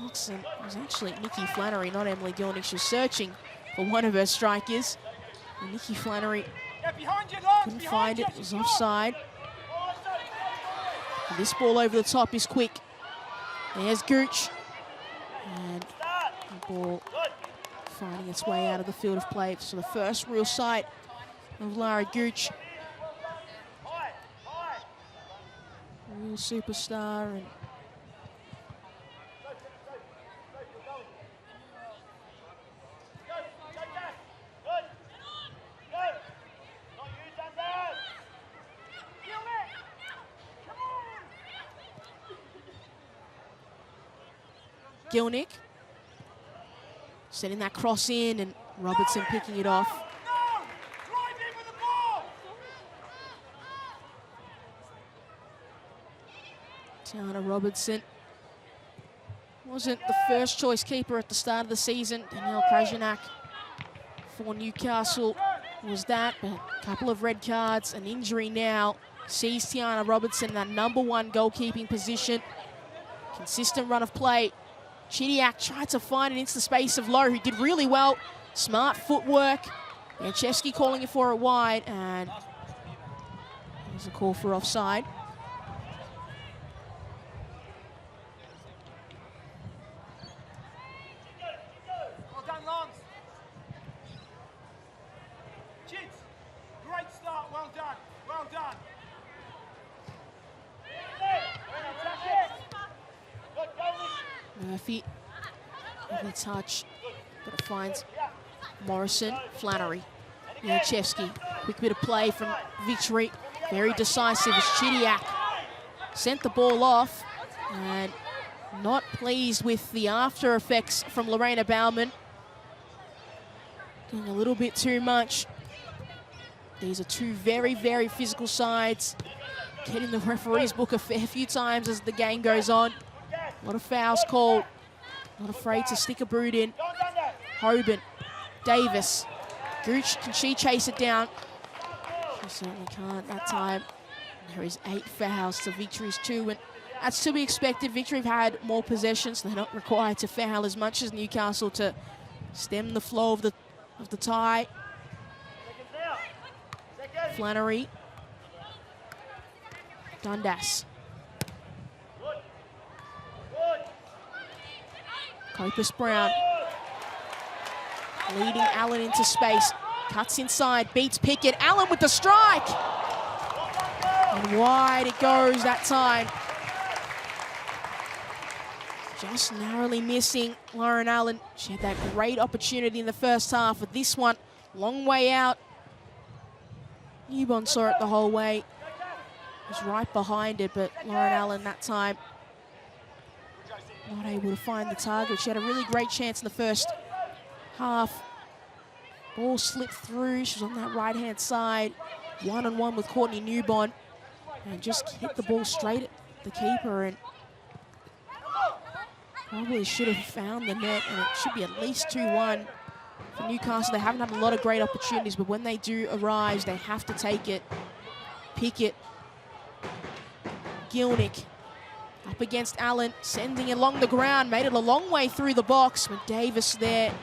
It was actually Nikki Flannery, not Emily Gilnick. She was searching for one of her strikers. And Nikki Flannery couldn't find it. It was offside. And this ball over the top is quick. There's Gooch. And the ball finding its way out of the field of play. So the first real sight of Lara Gooch. Real superstar. And Gilnick sending that cross in, and Robertson picking it off. Tiana Robertson wasn't the first choice keeper at the start of the season. Danielle Krajnak for Newcastle was that, but a couple of red cards, an injury now sees Tiana Robertson in that #1 goalkeeping position. Consistent run of play. Chidiac tried to find it into the space of Lowe, who did really well. Smart footwork. Yanchevsky calling it for it wide, and there's a call for offside. Well done, Lance. Chids, great start, well done, well done. Murphy, heavy touch, but it finds Morrison, Flannery, Yanchevsky. Quick bit of play from Victory, very decisive as Chidiac sent the ball off, and not pleased with the after effects from Lorena Bauman. Doing a little bit too much. These are 2 very, very physical sides. Getting the referee's book a fair few times as the game goes on. A lot of fouls called. Not afraid to stick a boot in. Hoban, Davis. Gooch, can she chase it down? She certainly can't that time. There is 8 fouls to Victory's 2, and that's to be expected. Victory have had more possessions. They're not required to foul as much as Newcastle to stem the flow of the tie. Flannery. Dundas. Copus Brown leading Allen into space. Cuts inside, beats Pickett. Allen with the strike. And wide it goes that time. Just narrowly missing Lauren Allen. She had that great opportunity in the first half, but this one, long way out. Newbon saw it the whole way. Was right behind it, but Lauren Allen that time not able to find the target. She had a really great chance in the first half. Ball slipped through. She was on that right-hand side, one-on-one with Courtney Newbon, and just hit the ball straight at the keeper, and probably should have found the net, and it should be at least 2-1 for Newcastle. They haven't had a lot of great opportunities, but when they do arise, they have to take it. Pickett, Gilnick up against Allen, sending it along the ground, made it a long way through the box, but Davis there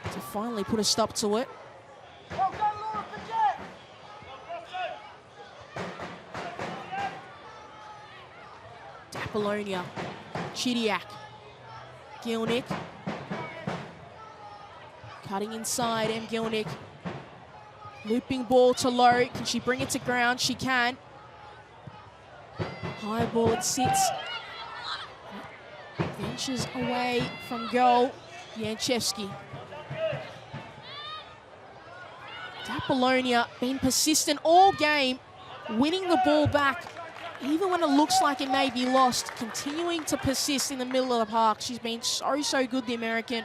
to finally put a stop to it. Apollonia, Chidiac, Gilnick, cutting inside, Gilnick, looping ball to Lowe. Can she bring it to ground? She can. High ball, it sits. Inches away from goal, Yanchevsky. Apollonia been persistent all game, winning the ball back, even when it looks like it may be lost, continuing to persist in the middle of the park. She's been so good, the American.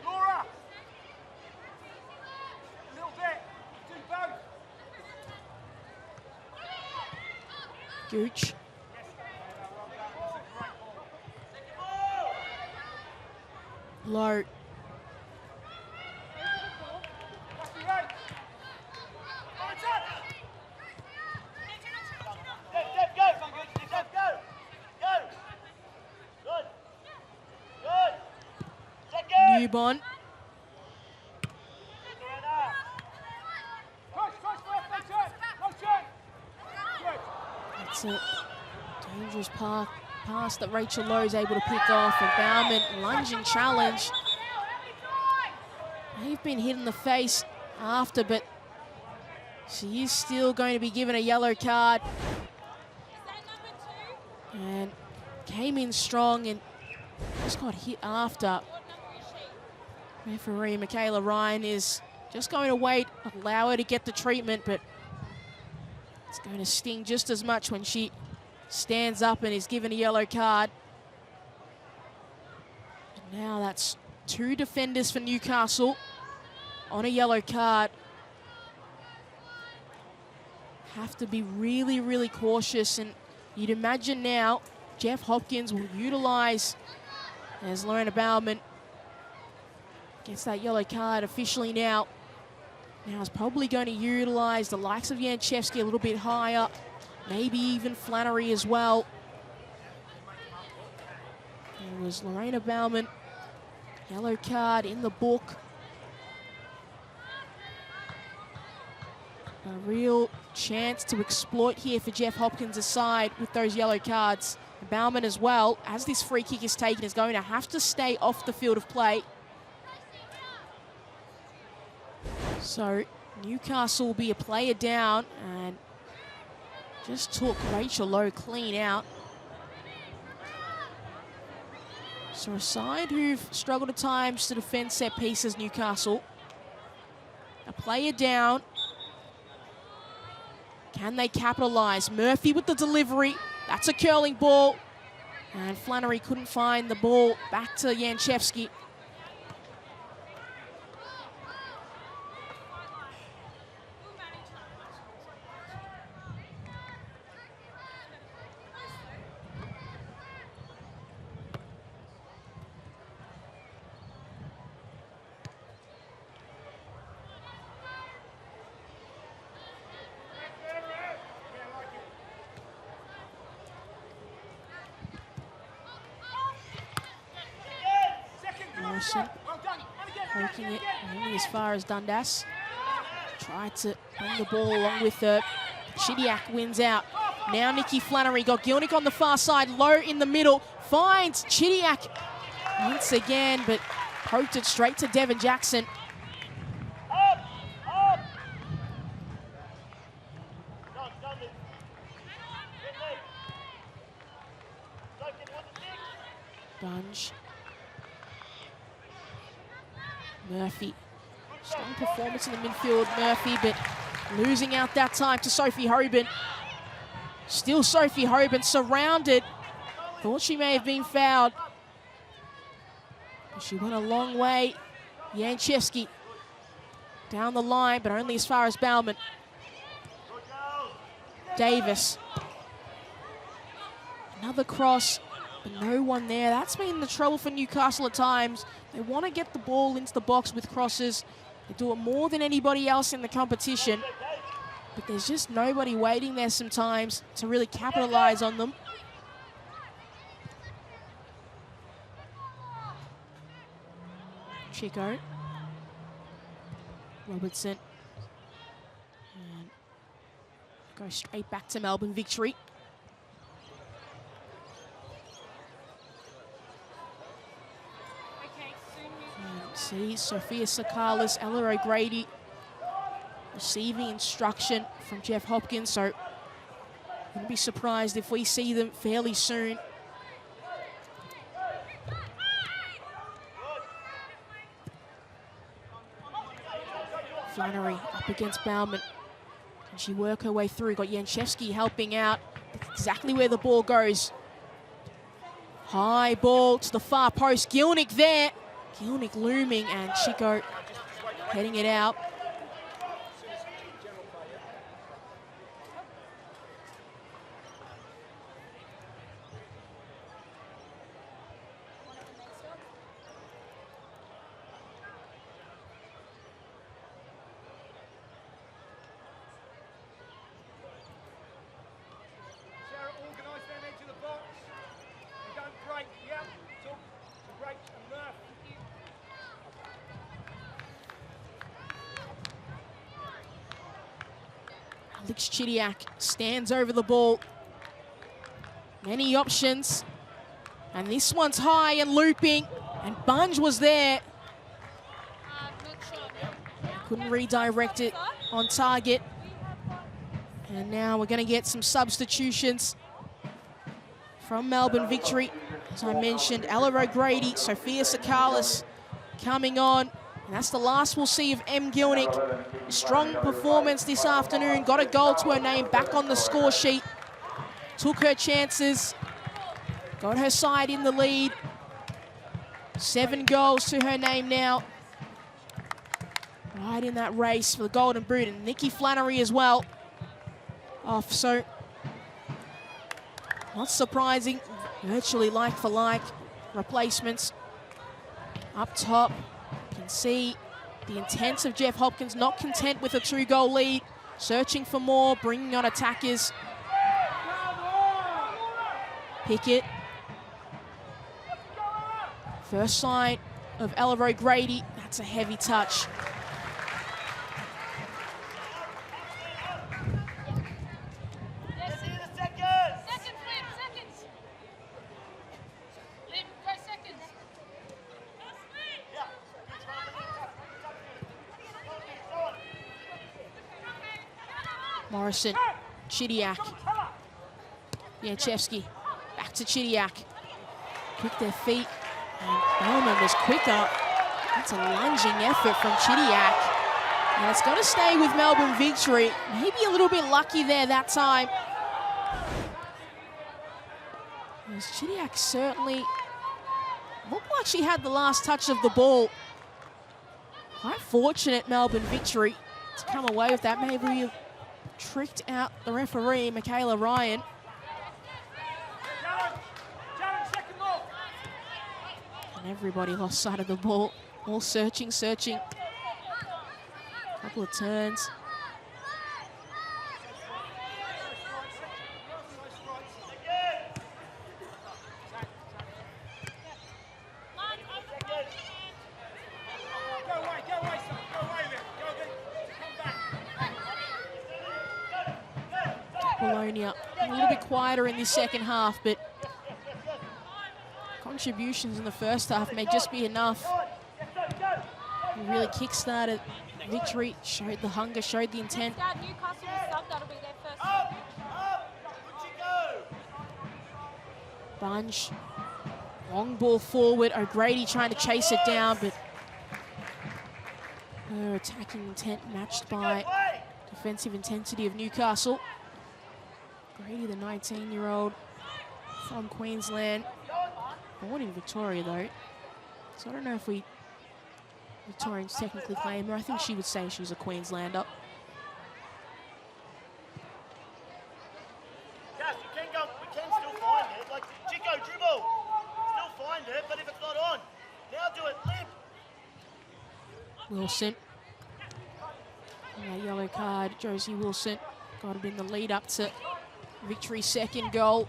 Laura! A little bit. Do both. Gooch. Low. Newbon. That's a dangerous pass that Rachel Lowe is able to pick off, and Bauman lunging challenge. They've been hit in the face after, but she is still going to be given a yellow card. And came in strong and just got hit after. Referee Michaela Ryan is just going to wait, allow her to get the treatment, but it's going to sting just as much when she stands up and is given a yellow card. And now that's 2 defenders for Newcastle on a yellow card. Have to be really, really cautious, and you'd imagine now Jeff Hopkins will utilise, as Lorena Bauman gets that yellow card officially now. Now is probably going to utilise the likes of Yanchevsky a little bit higher, maybe even Flannery as well. There was Lorena Bauman, yellow card in the book. A real chance to exploit here for Jeff Hopkins' side with those yellow cards. Bauman as well, as this free kick is taken, is going to have to stay off the field of play. So Newcastle will be a player down, and just took Rachel Lowe clean out. So a side who've struggled at times to defend set pieces, Newcastle. A player down. Can they capitalise? Murphy with the delivery. That's a curling ball. And Flannery couldn't find the ball. Back to Yanchevsky. Poking it only as far as Dundas. Tried to bring the ball along with her. Chidiac wins out. Now Nikki Flannery got Gilnick on the far side, Low in the middle, finds Chidiac once again, but poked it straight to Devon Jackson. Bunge. Murphy Strong performance in the midfield, Murphy, but losing out that time to Sophie Hoban. Still Sophie Hoban surrounded. Thought she may have been fouled. But she went a long way. Janczewski down the line, but only as far as Bauman. Davis. Another cross, but no one there. That's been the trouble for Newcastle at times. They want to get the ball into the box with crosses. They do it more than anybody else in the competition. But there's just nobody waiting there sometimes to really capitalize on them. Chico. Robertson. And go straight back to Melbourne victory. And see Sophia Sakalis, Ella O'Grady receiving instruction from Jeff Hopkins, so wouldn't be surprised if we see them fairly soon. Flannery up against Bauman. Can she work her way through? Got Janczewski helping out. That's exactly where the ball goes. High ball to the far post. Gilnick there. Gilnick looming, and Chico heading it out. Alex Chidiac stands over the ball. Many options. And this one's high and looping. And Bunge was there. Couldn't redirect it on target. And now we're going to get some substitutions from Melbourne victory. As I mentioned, Ella O'Grady, Sophia Sakalis coming on. And that's the last we'll see of M. Gilnick. Strong performance this afternoon. Got a goal to her name, back on the score sheet. Took her chances. Got her side in the lead. 7 goals to her name now. Right in that race for the Golden Boot. And Nikki Flannery as well. Off, so not surprising. Virtually like for like replacements. Up top. Can see the intent of Jeff Hopkins, not content with a 2-goal lead, searching for more, bringing on attackers. Pickett. First sight of Ella O'Grady. That's a heavy touch. Morrison, Chidiac, Janczewski, back to Chidiac. Quick their feet, and Bowman was quicker. That's a lunging effort from Chidiac. And it's going to stay with Melbourne victory. Maybe a little bit lucky there that time. As Chidiac certainly looked like she had the last touch of the ball. Quite fortunate Melbourne victory to come away with that. Maybe tricked out the referee, Michaela Ryan. And everybody lost sight of the ball. All searching. Couple of turns. Bologna a little bit quieter in this second half, but contributions in the first half may just be enough. He really kick-started victory, showed the hunger, showed the intent. Bunge, long ball forward, O'Grady trying to chase it down, but her attacking intent matched by defensive intensity of Newcastle. Grady, the 19-year-old from Queensland, born in Victoria though, so I don't know if Victorians technically claim her. I think she would say she's a Queenslander. Cass, you can go, we can still find it. Like, Chico, dribble. Still find it, but if it's not on, now do it, limp. Wilson. And that yellow card, Josie Wilson got it in the lead up to Victory's second goal.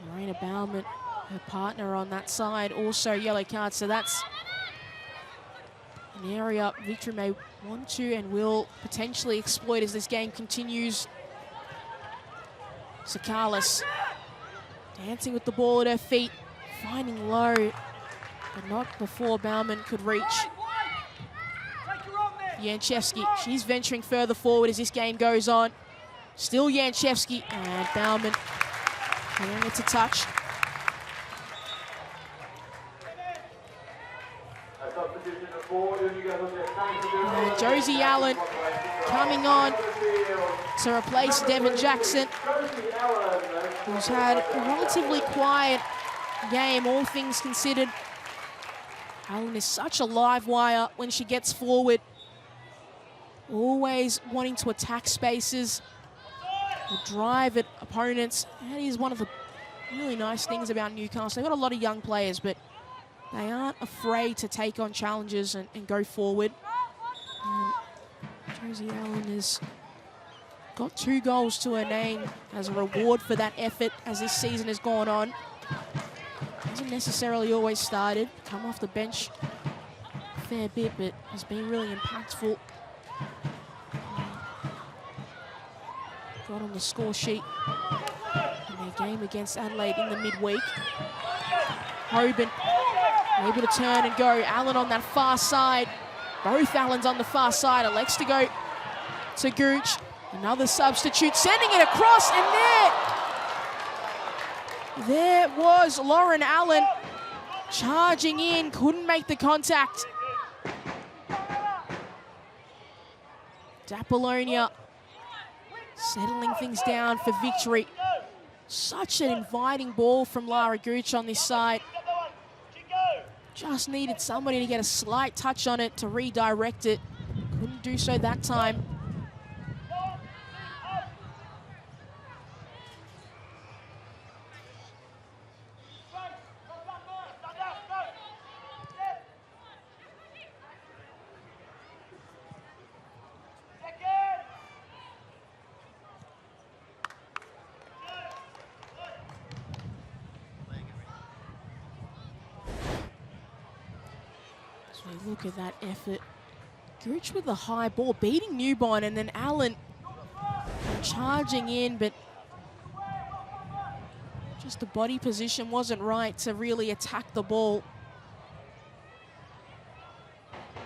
Lorena Bauman, her partner on that side, also yellow card, so that's an area Victory may want to and will potentially exploit as this game continues. Sakalis dancing with the ball at her feet, finding low, but not before Bauman could reach. Janchevsky, she's venturing further forward as this game goes on. Still Janchevsky, and Bauman clearing it to touch. And Josie Allen coming on to replace Devon Jackson, who's had a relatively quiet game, all things considered. Allen is such a live wire when she gets forward, always wanting to attack spaces, or drive at opponents. That is one of the really nice things about Newcastle. They've got a lot of young players, but they aren't afraid to take on challenges and go forward. Josie Allen has got 2 goals to her name as a reward for that effort as this season has gone on. Hasn't necessarily always started, come off the bench a fair bit, but has been really impactful. Got on the score sheet in their game against Adelaide in the midweek. Hoban able to turn and go. Allen on that far side. Both Allens on the far side. Elects to go to Gooch. Another substitute, sending it across, and there was Lauren Allen charging in, couldn't make the contact. Apollonia settling things down for Victory. Such an inviting ball from Lara Gooch on this side. Just needed somebody to get a slight touch on it to redirect it. Couldn't do so that time. Look at that effort. Gooch with the high ball, beating Newborn, and then Allen charging in, but just the body position wasn't right to really attack the ball.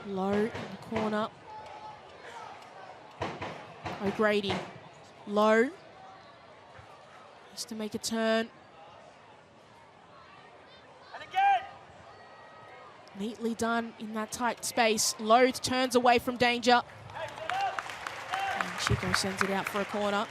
Low in the corner. O'Grady. Low. Has to make a turn. Neatly done in that tight space. Lowe turns away from danger. And Chico sends it out for a corner.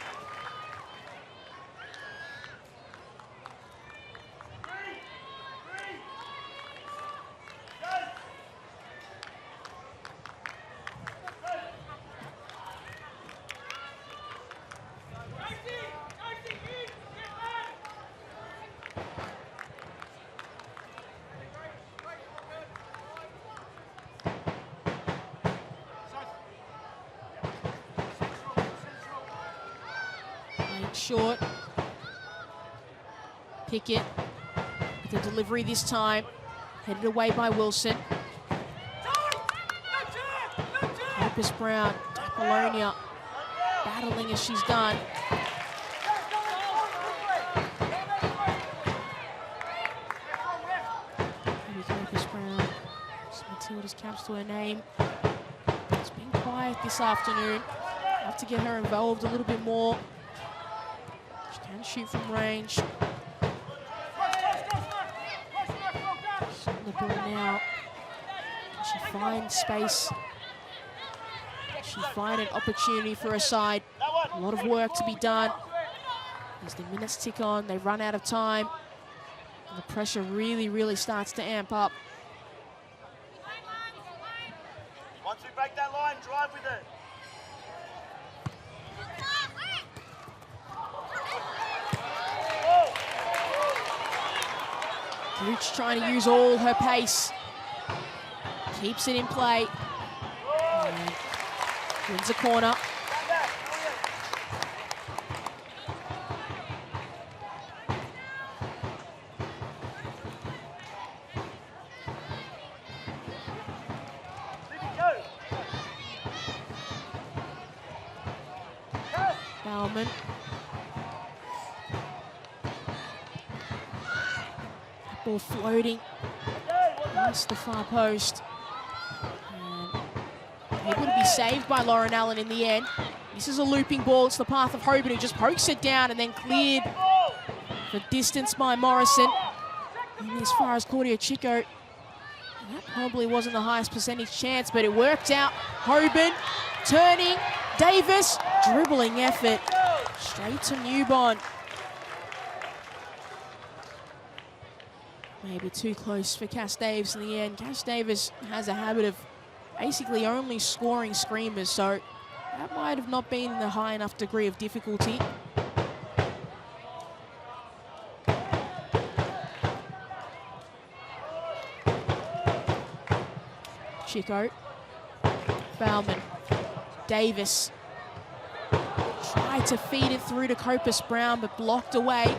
Short. Pickett with the delivery this time. Headed away by Wilson. Opus Brown, Apollonia battling as she's done. Here's Opus Brown. Matilda's caps to her name. It's been quiet this afternoon. Have to get her involved a little bit more. Can shoot from range. The ball now. She finds space. She finds an opportunity for her side. A lot of work to be done. As the minutes tick on, they run out of time. And the pressure really, really starts to amp up. Once we break that line, drive with it. Gooch trying to use all her pace. Keeps it in play. And wins a corner. Bauman. Ball floating past the far post. And able to be saved by Lauren Allen in the end. This is a looping ball. It's the path of Hoban, who just pokes it down and then cleared for distance by Morrison. And as far as Claudia Chico, that probably wasn't the highest percentage chance, but it worked out. Hoban turning. Davis, dribbling effort. Straight to Newbon. Maybe too close for Cass Davis in the end. Cass Davis has a habit of basically only scoring screamers, so that might have not been the high enough degree of difficulty. Chico. Bauman. Davis. Tried to feed it through to Copus Brown, but blocked away.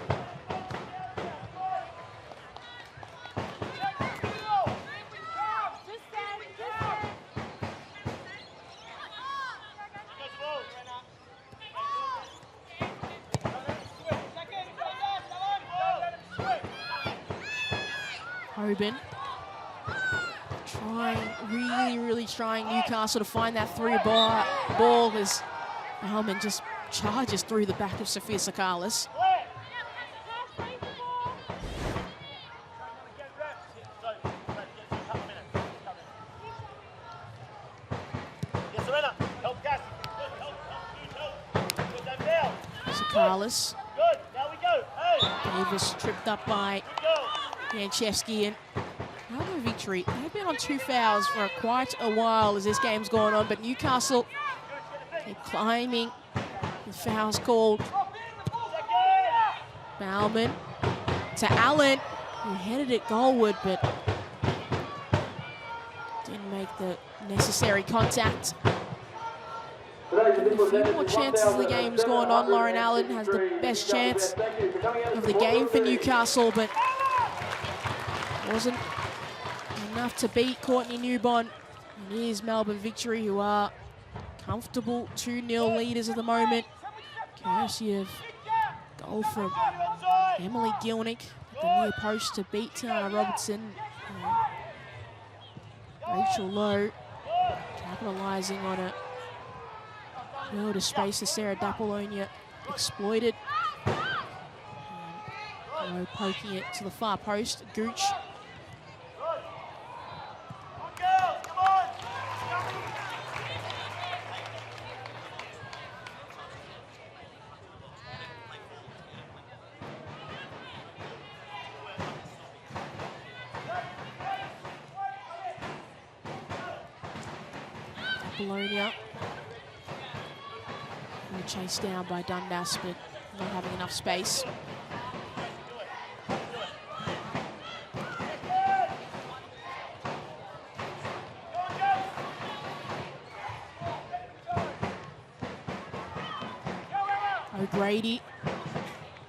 Hoban really trying Newcastle to find that through ball as Bauman just charges through the back of Sophia Sakalis. Sakalis. Davis tripped up by Janchevsky, and another victory. They've been on 2 fouls for quite a while as this game's gone on, but Newcastle keep climbing. The foul's called. Bauman to Allen, who headed it goalward, but didn't make the necessary contact. A few more chances as the game's gone on. Lauren Allen has the best chance of the game for Newcastle, but wasn't enough to beat Courtney Newbon. And here's Melbourne Victory, who are comfortable 2-0 leaders at the moment. Courtesy of goal from Emily Gilnick at the near post to beat Tana Robertson. Rachel Lowe capitalising on a world of space as Sarah Dapolonia exploited. Lowe poking it to the far post. Gooch. Bologna. Chased down by Dundas, but not having enough space. O'Grady,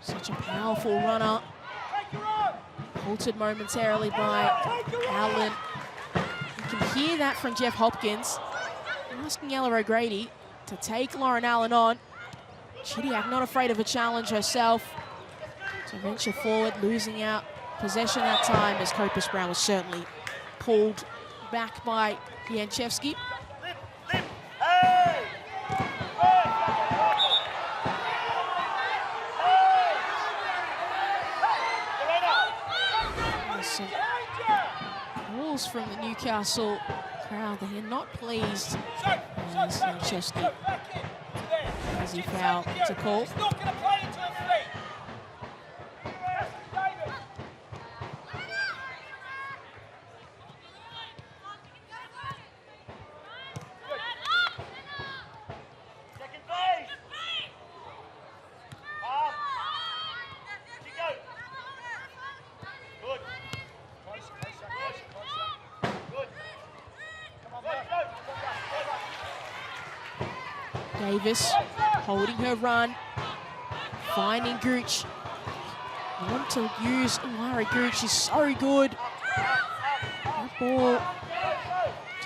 such a powerful runner. Halted momentarily by Allen. You can hear that from Jeff Hopkins. Asking Ella O'Grady to take Lauren Allen on. Chidiac not afraid of a challenge herself. To venture forward, losing out possession that time as Copus Brown was certainly pulled back by Janchevsky. Some balls from the Newcastle crowd, they're not pleased. Chesky as he foul to call. Davis holding her run, finding Gooch. I want to use Lara Gooch, she's so good. That ball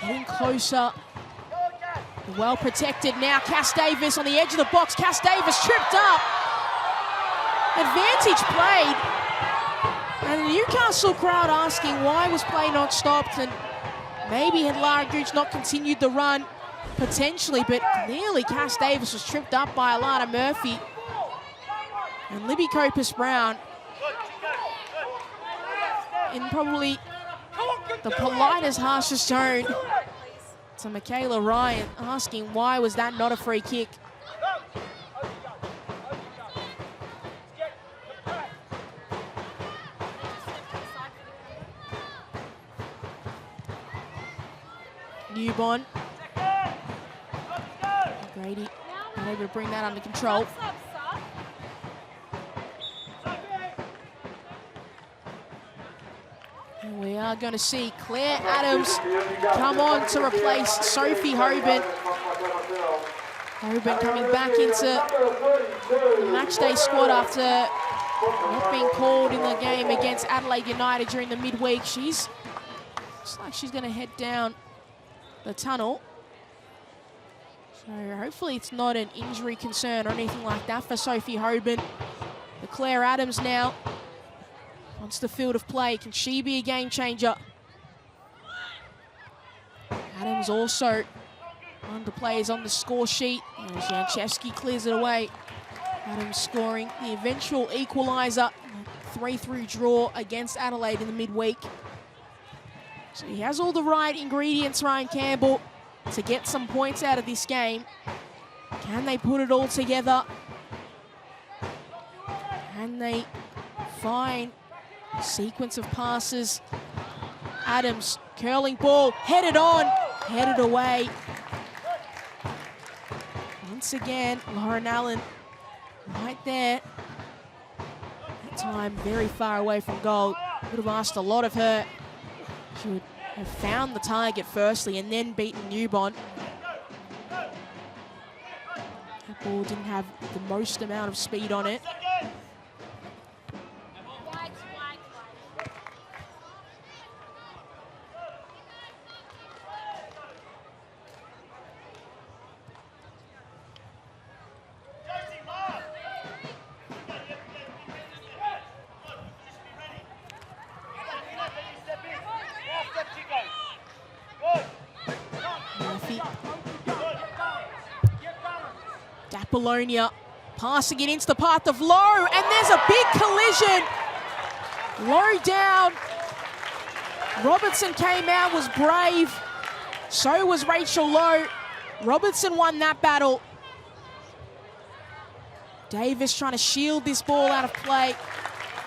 getting closer. Well protected now, Cass Davis on the edge of the box. Cass Davis tripped up. Advantage played. And the Newcastle crowd asking why was play not stopped, and maybe had Lara Gooch not continued the run, potentially, but clearly Cass Davis was tripped up by Alana Murphy. And Libby Copus-Brown, in probably the politest, harshest tone to Michaela Ryan, asking why was that not a free kick. Newborn. Grady not able to bring that under control. And we are going to see Claire Adams come on to replace Sophie Hoban. Hoban coming back into the matchday squad after not being called in the game against Adelaide United during the midweek. Looks like she's going to head down the tunnel. So hopefully it's not an injury concern or anything like that for Sophie Hoban. But Claire Adams now wants the field of play. Can she be a game changer? Adams also one of the players on the score sheet. And Janchevsky clears it away. Adams scoring the eventual equaliser. 3-3 draw against Adelaide in the midweek. So he has all the right ingredients, Ryan Campbell, to get some points out of this game. Can they put it all together? Can they find a sequence of passes? Adams, curling ball, headed on, headed away. Once again, Lauren Allen right there. That time very far away from goal. Would have asked a lot of her. She would have found the target firstly and then beaten Newborn. That ball didn't have the most amount of speed on it. Apollonia passing it into the path of Lowe, and there's a big collision. Lowe down. Robertson came out, was brave. So was Rachel Lowe. Robertson won that battle. Davis trying to shield this ball out of play,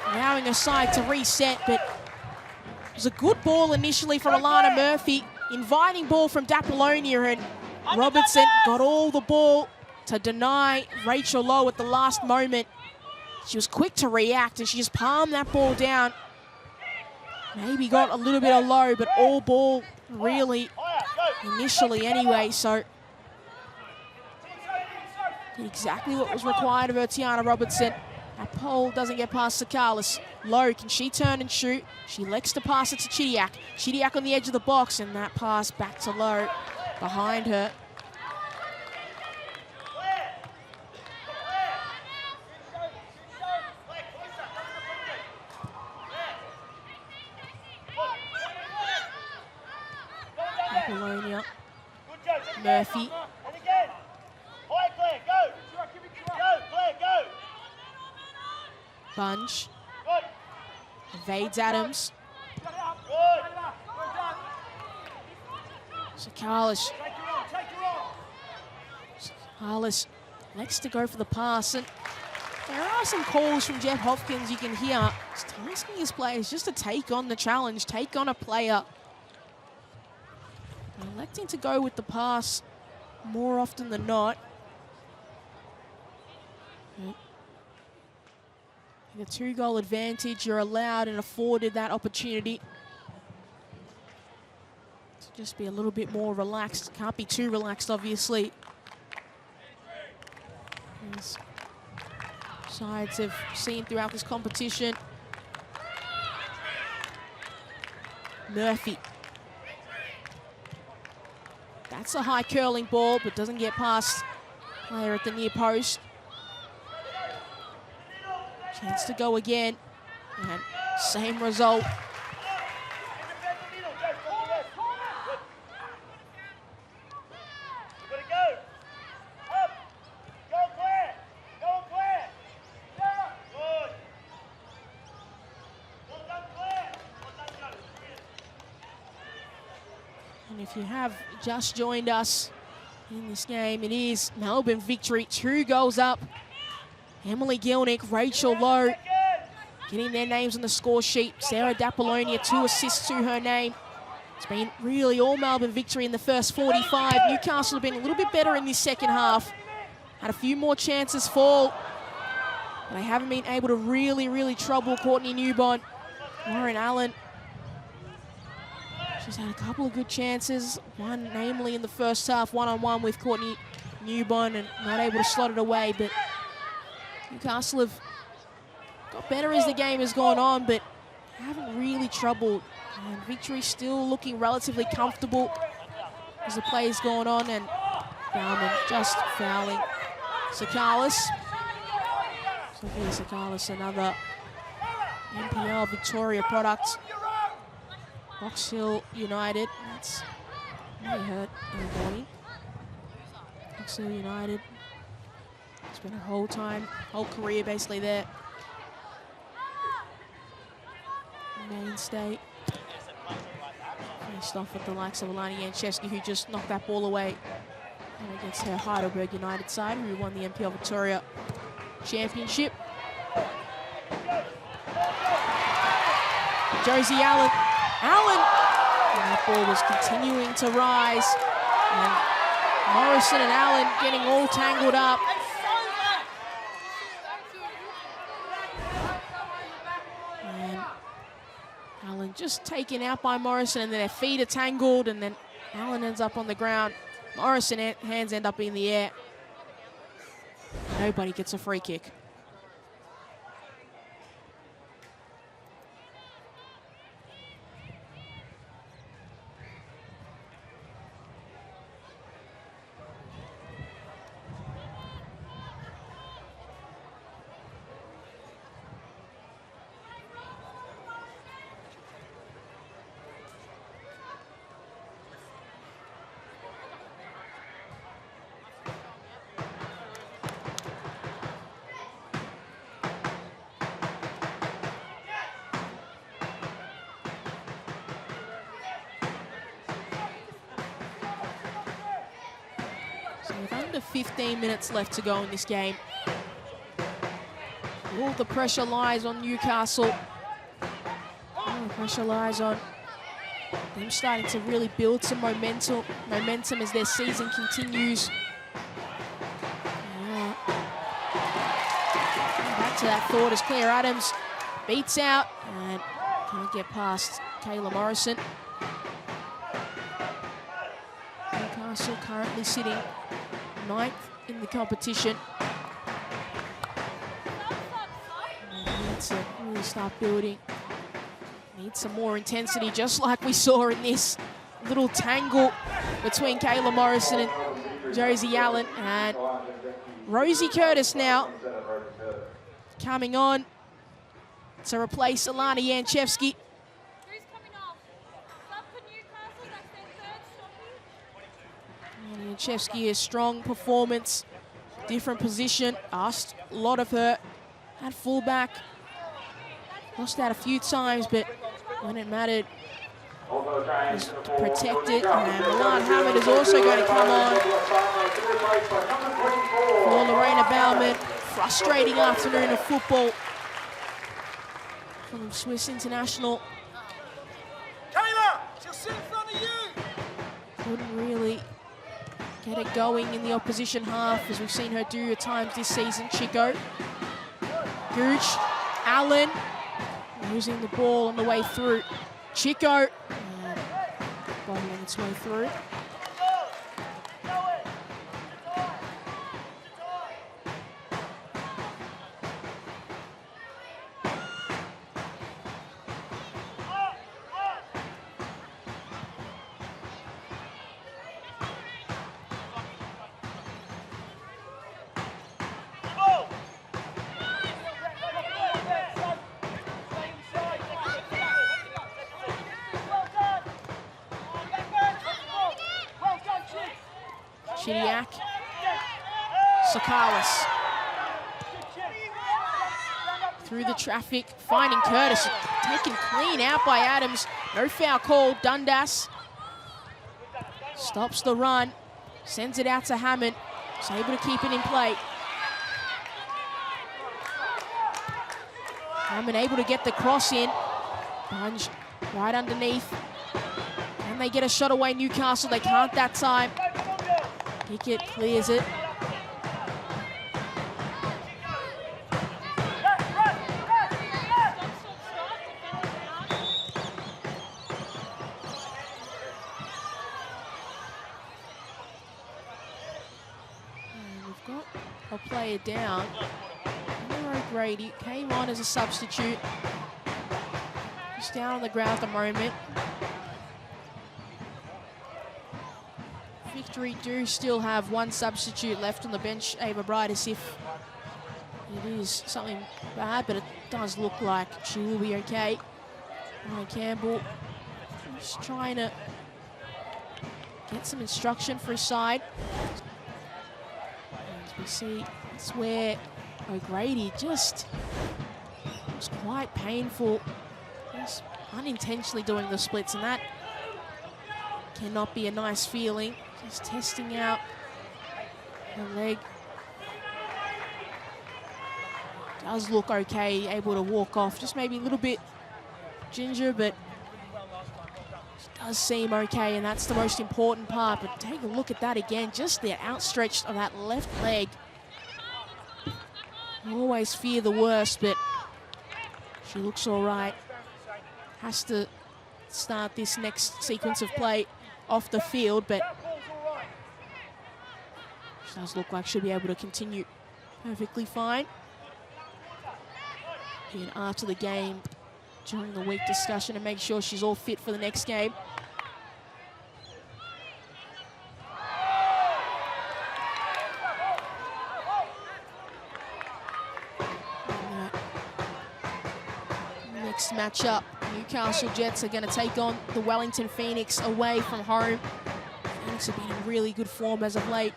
allowing her side to reset, but it was a good ball initially from Alana Murphy. Inviting ball from Apollonia, and Robertson got all the ball to deny Rachel Lowe at the last moment. She was quick to react and she just palmed that ball down. Maybe got a little bit of Lowe, but all ball really initially anyway, so did exactly what was required of her, Tiana Robertson. That pole doesn't get past Sakalis. Lowe, can she turn and shoot? She elects to pass it to Chidiac. Chidiac on the edge of the box, and that pass back to Lowe behind her. Apollonia, Murphy. Bunge. Evades Adams. Carlos likes to go for the pass, and there are some calls from Jeff Hopkins you can hear. He's asking his players just to take on the challenge, take on a player. Electing to go with the pass more often than not. The 2-goal advantage, you're allowed and afforded that opportunity to just be a little bit more relaxed. Can't be too relaxed, obviously. As sides have seen throughout this competition. Murphy. That's a high curling ball, but doesn't get past player at the near post. Chance to go again, and same result. And if you have just joined us in this game, it is Melbourne victory, 2 goals up. Emily Gilnick, Rachel Lowe getting their names on the score sheet. Sarah D'Apollonia, 2 assists to her name. It's been really all Melbourne victory in the first 45. Newcastle have been a little bit better in this second half. Had a few more chances fall. But they haven't been able to really trouble Courtney Newbon. Lauren Allen. She's had a couple of good chances. One namely in the first half, one-on-one with Courtney Newbon, and not able to slot it away. But Newcastle have got better as the game has gone on, but haven't really troubled. And victory still looking relatively comfortable as the play's gone on, and Bauman just fouling Sakalis. Sophia Sakalis, another NPL Victoria product. Box Hill United, that's may hurt anybody. Box Hill United. Spent her whole career basically there. Mainstay. Finished off with the likes of Alana Janchevsky, who just knocked that ball away against her Heidelberg United side, who won the NPL Victoria Championship. Josie Allen. And that ball was continuing to rise. And Morrison and Allen getting all tangled up. And Allen just taken out by Morrison, and then their feet are tangled, and then Allen ends up on the ground. Morrison hands end up in the air. Nobody gets a free kick. With under 15 minutes left to go in this game, all the pressure lies on Newcastle. All the pressure lies on them starting to really build some momentum as their season continues. Yeah. Back to that thought as Claire Adams beats out and can't get past Kayla Morrison. Newcastle currently sitting 9th in the competition. And need to really start building. Need some more intensity, just like we saw in this little tangle between Kayla Morrison and Josie Allen. And Rosie Curtis now coming on to replace Alana Janchevsky. Janchevsky, a strong performance, different position, asked a lot of her at fullback. Lost out a few times, but when it mattered, is protected, and Milan Hammond is also going to come on for Lorena Baumann. Frustrating afternoon of football from Swiss international. Kayla, she'll sit in front of you. Couldn't really get it going in the opposition half, as we've seen her do at times this season. Chico, Gooch, Allen, losing the ball on the way through. Chico, bombing its way through. Chidiac, Sakalis through the traffic, finding Curtis, taken clean out by Adams. No foul called. Dundas stops the run, sends it out to Hammond. He's able to keep it in play. Hammond able to get the cross in. Bunge right underneath. Can they get a shot away, Newcastle? They can't that time. Pickett clears it. And we've got a player down. O'Grady came on as a substitute. Just down on the ground at the moment. Victory do still have one substitute left on the bench, Ava Bright, as if it is something bad, but it does look like she will be okay. Ryan Campbell just trying to get some instruction for his side. As we see, it's where O'Grady just was quite painful, just unintentionally doing the splits, and that cannot be a nice feeling. Just testing out her leg. Does look okay, able to walk off. Just maybe a little bit ginger, but does seem okay, and that's the most important part. But take a look at that again, just the outstretched of that left leg. You always fear the worst, but she looks all right. Has to start this next sequence of play off the field, but she does look like she'll be able to continue perfectly fine. And after the game, during the week discussion, and make sure she's all fit for the next game. Next matchup, Newcastle Jets are going to take on the Wellington Phoenix away from home. Phoenix have been in really good form as of late.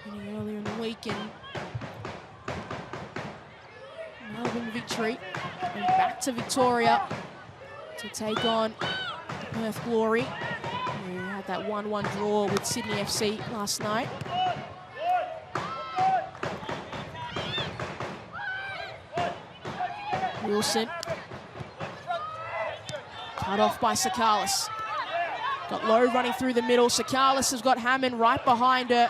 Winning earlier in the week in Melbourne victory. And back to Victoria to take on Perth Glory, who had that 1-1 draw with Sydney FC last night. Wilson, cut off by Sakalis. Got Lowe running through the middle. Sakalis has got Hammond right behind her.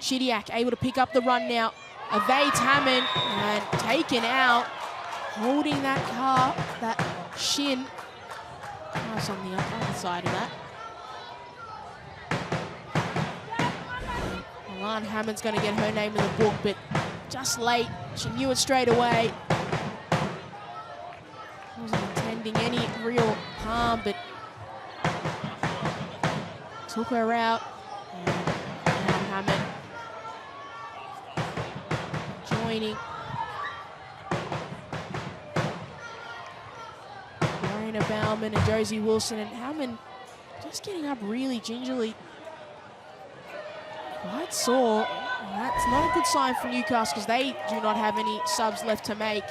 Chidiac able to pick up the run now. Evades Hammond and taken out. Holding that calf, that shin. Calf's on the other side of that. Milan Hammond's going to get her name in the book, but just late. She knew it straight away. Wasn't intending any real harm, but took her out. And Hammond joining. Lorena Baumann and Josie Wilson, and Hammond just getting up really gingerly. Quite sore. That's not a good sign for Newcastle, because they do not have any subs left to make.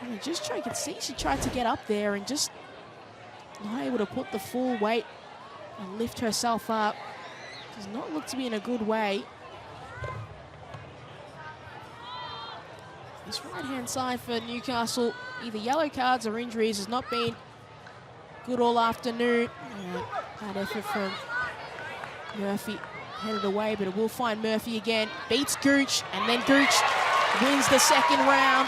And you just you can see she tried to get up there and just not able to put the full weight and lift herself up. Does not look to be in a good way. This right-hand side for Newcastle, either yellow cards or injuries, has not been good all afternoon. Bad effort from Murphy, headed away, but it will find Murphy again. Beats Gooch, and then Gooch wins the second round.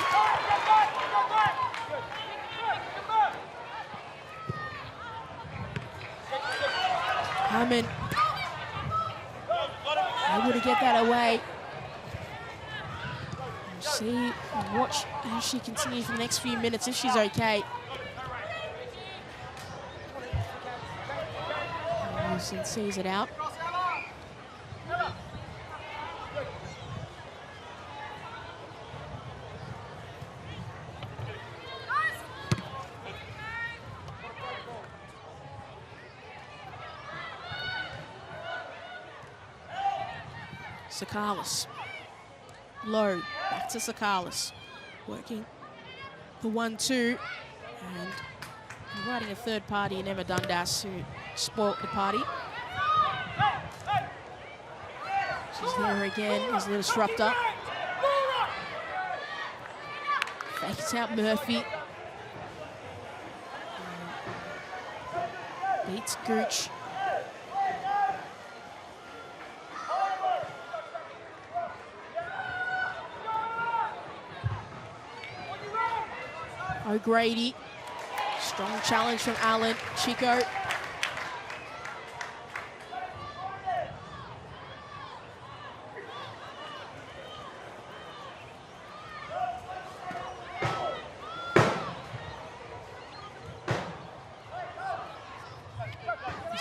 Hammond able to get that away. See and watch how she continues for the next few minutes if she's okay. Wilson sees it out. Sakalis. Low, back to Sakalis. Working the 1-2 and inviting a third party in Emma Dundas, who spoilt the party. She's there again as the disruptor. Fakes out Murphy. Beats Gooch. O'Grady, strong challenge from Allen. Chico.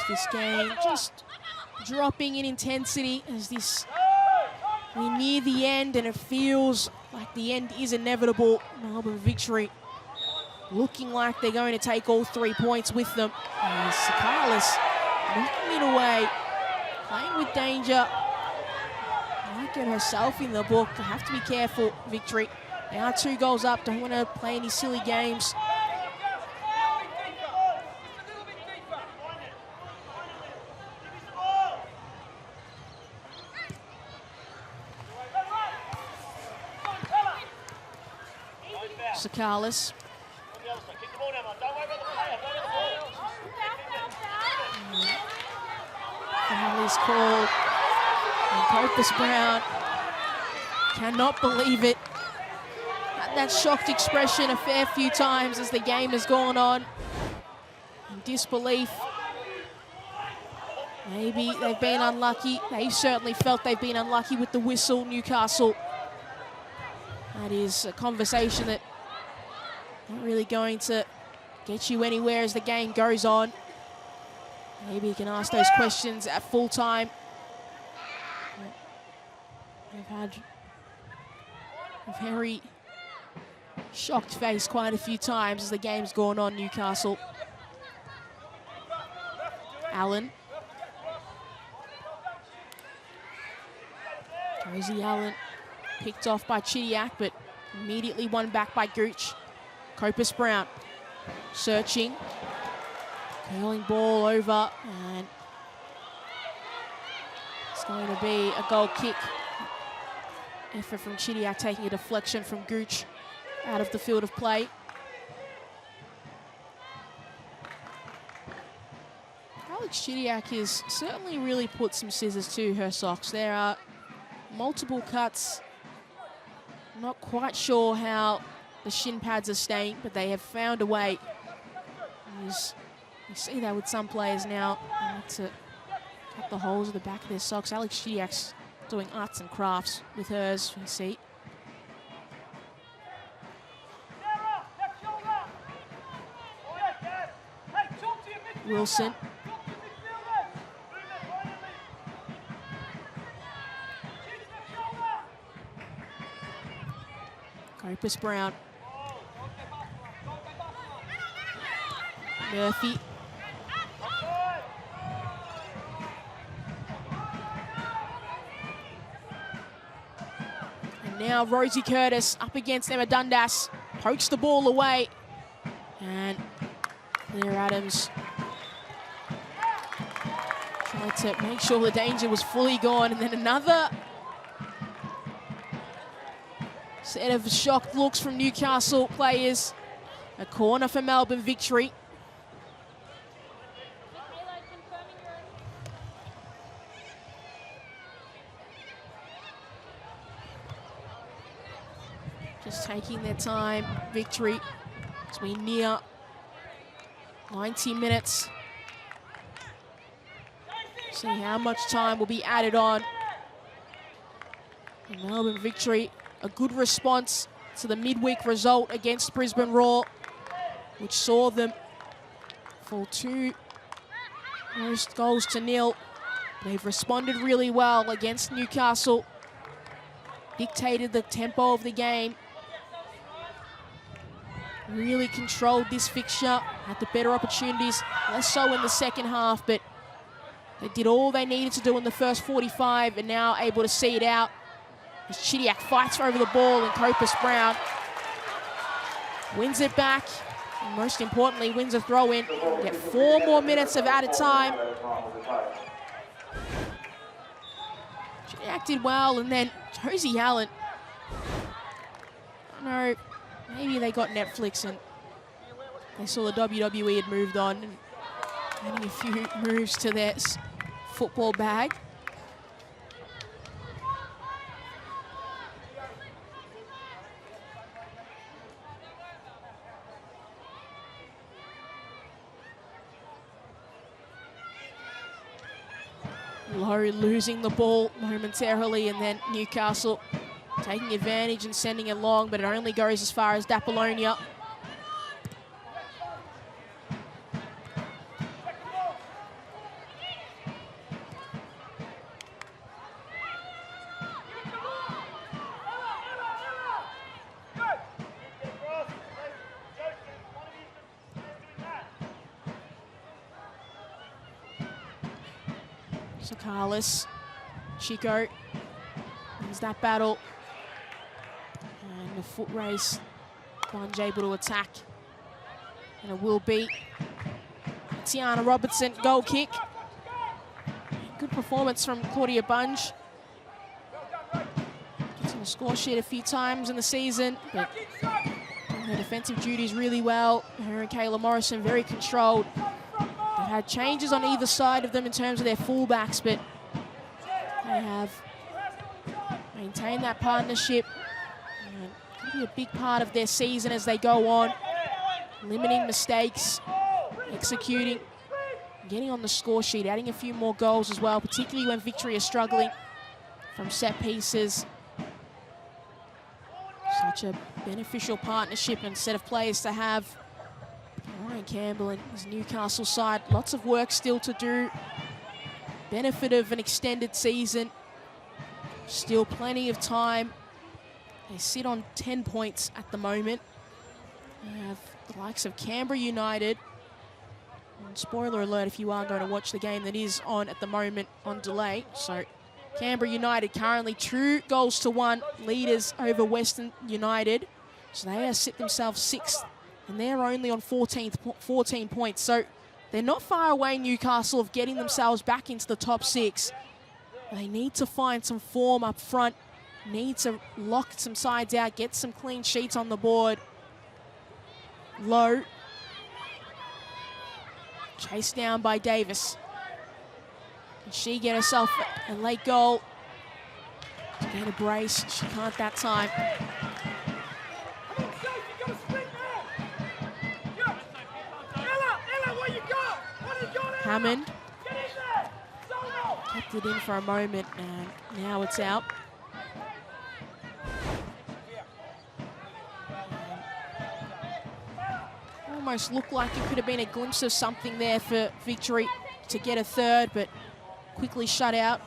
This game just dropping in intensity as we near the end, and it feels like the end is inevitable. Melbourne victory looking like they're going to take all 3 points with them. And Sakalis knocking it away, playing with danger. Might get herself in the book. Have to be careful, Victory. They are 2 goals up, don't want to play any silly games. Sakalis. Foul is called. And Copus Brown cannot believe it. Had that shocked expression a fair few times as the game has gone on. In disbelief. Maybe they've been unlucky. They certainly felt they've been unlucky with the whistle, Newcastle. That is a conversation that not really going to get you anywhere as the game goes on. Maybe you can ask those questions at full time. They've had a very shocked face quite a few times as the game's gone on, Newcastle. Allen. Rosie Allen picked off by Chidiac, but immediately won back by Gooch. Copus Brown searching. Curling ball over, and it's going to be a goal kick. Effort from Chidiac taking a deflection from Gooch out of the field of play. Alex Chidiac has certainly really put some scissors to her socks. There are multiple cuts. I'm not quite sure how the shin pads are staying, but they have found a way. You see that with some players now. They like to cut the holes in the back of their socks. Alex Chidiac's doing arts and crafts with hers, you see. Wilson. Copus Brown. Murphy. And now Rosie Curtis up against Emma Dundas. pokes the ball away. And Claire Adams tried to make sure the danger was fully gone. And then another set of shocked looks from Newcastle players. A corner for Melbourne Victory. Just taking their time, Victory, as we near 90 minutes. See how much time will be added on. And Melbourne Victory, a good response to the midweek result against Brisbane Roar, which saw them fall 2 goals to nil. They've responded really well against Newcastle, dictated the tempo of the game, really controlled this fixture, had the better opportunities, less so in the second half, but they did all they needed to do in the first 45 and now able to see it out as Chidiac fights over the ball and Copus Brown wins it back. And most importantly, wins a throw in. Get 4 more minutes of added time. Chidiac did well, and then Josie Allen. I don't know, maybe they got Netflix and they saw the WWE had moved on and adding a few moves to their football bag. Lowe losing the ball momentarily, and then Newcastle taking advantage and sending it long, but it only goes as far as Dapolonia. So Carlos, Chico wins that battle. And the foot race, Bunge able to attack. And it will be Tiana Robertson, goal kick. Good performance from Claudia Bunge. Gets on the score sheet a few times in the season, but doing her defensive duties really well. Her and Kayla Morrison very controlled. They've had changes on either side of them in terms of their fullbacks, but they have maintained that partnership. And it'll be a big part of their season as they go on, limiting mistakes, executing, getting on the score sheet, adding a few more goals as well, particularly when Victory is struggling from set pieces. Such a beneficial partnership and set of players to have. Ryan Campbell and his Newcastle side, lots of work still to do. Benefit of an extended season. Still plenty of time. They sit on 10 points at the moment. They have the likes of Canberra United. And spoiler alert if you are going to watch the game that is on at the moment on delay. So Canberra United currently 2 goals to 1 leaders over Western United. So they have sit themselves 6th. And they're only on 14 points. So they're not far away, Newcastle, of getting themselves back into the top 6. They need to find some form up front. Need to lock some sides out, get some clean sheets on the board. Low. Chased down by Davis. Can she get herself a late goal? To get a brace. She can't that time. Hammond kept it in for a moment, and now it's out. Almost looked like it could have been a glimpse of something there for Victory to get a third, but quickly shut out.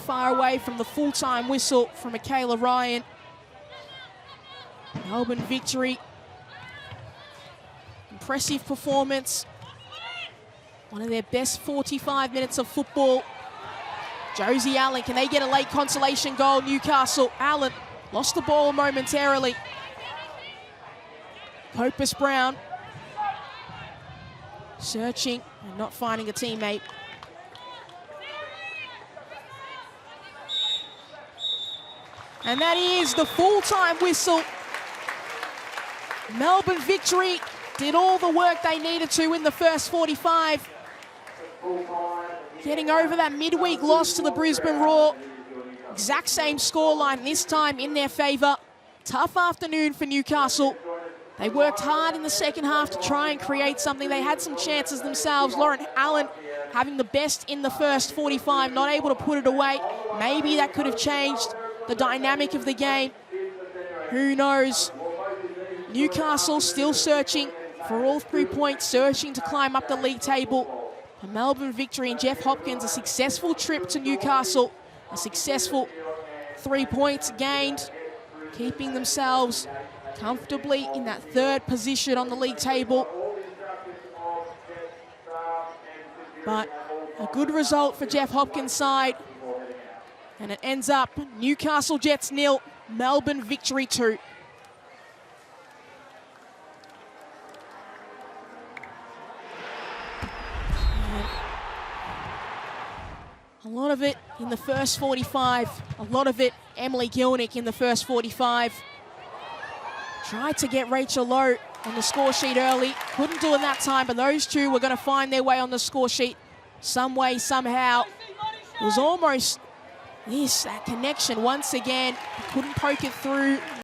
Far away from the full-time whistle from Michaela Ryan. Melbourne Victory. Impressive performance. one of their best 45 minutes of football. Josie Allen, can they get a late consolation goal? Newcastle, Allen lost the ball momentarily. Popus Brown searching and not finding a teammate. And that is the full-time whistle. Melbourne Victory did all the work they needed to in the first 45. Getting over that midweek loss to the Brisbane Roar. Exact same scoreline, this time in their favour. Tough afternoon for Newcastle. They worked hard in the second half to try and create something. They had some chances themselves. Lauren Allen having the best in the first 45, not able to put it away. Maybe that could have changed the dynamic of the game. Who knows? Newcastle still searching for all 3 points, searching to climb up the league table. A Melbourne Victory and Jeff Hopkins, a successful trip to Newcastle, a successful 3 points gained, keeping themselves comfortably in that third position on the league table. But a good result for Jeff Hopkins' side. And it ends up Newcastle Jets 0, Melbourne Victory 2. A lot of it in the first 45. A lot of it Emily Gilnick in the first 45. Tried to get Rachel Lowe on the score sheet early. Couldn't do it that time, but those two were going to find their way on the score sheet some way, somehow. It was almost that connection once again. Couldn't poke it through.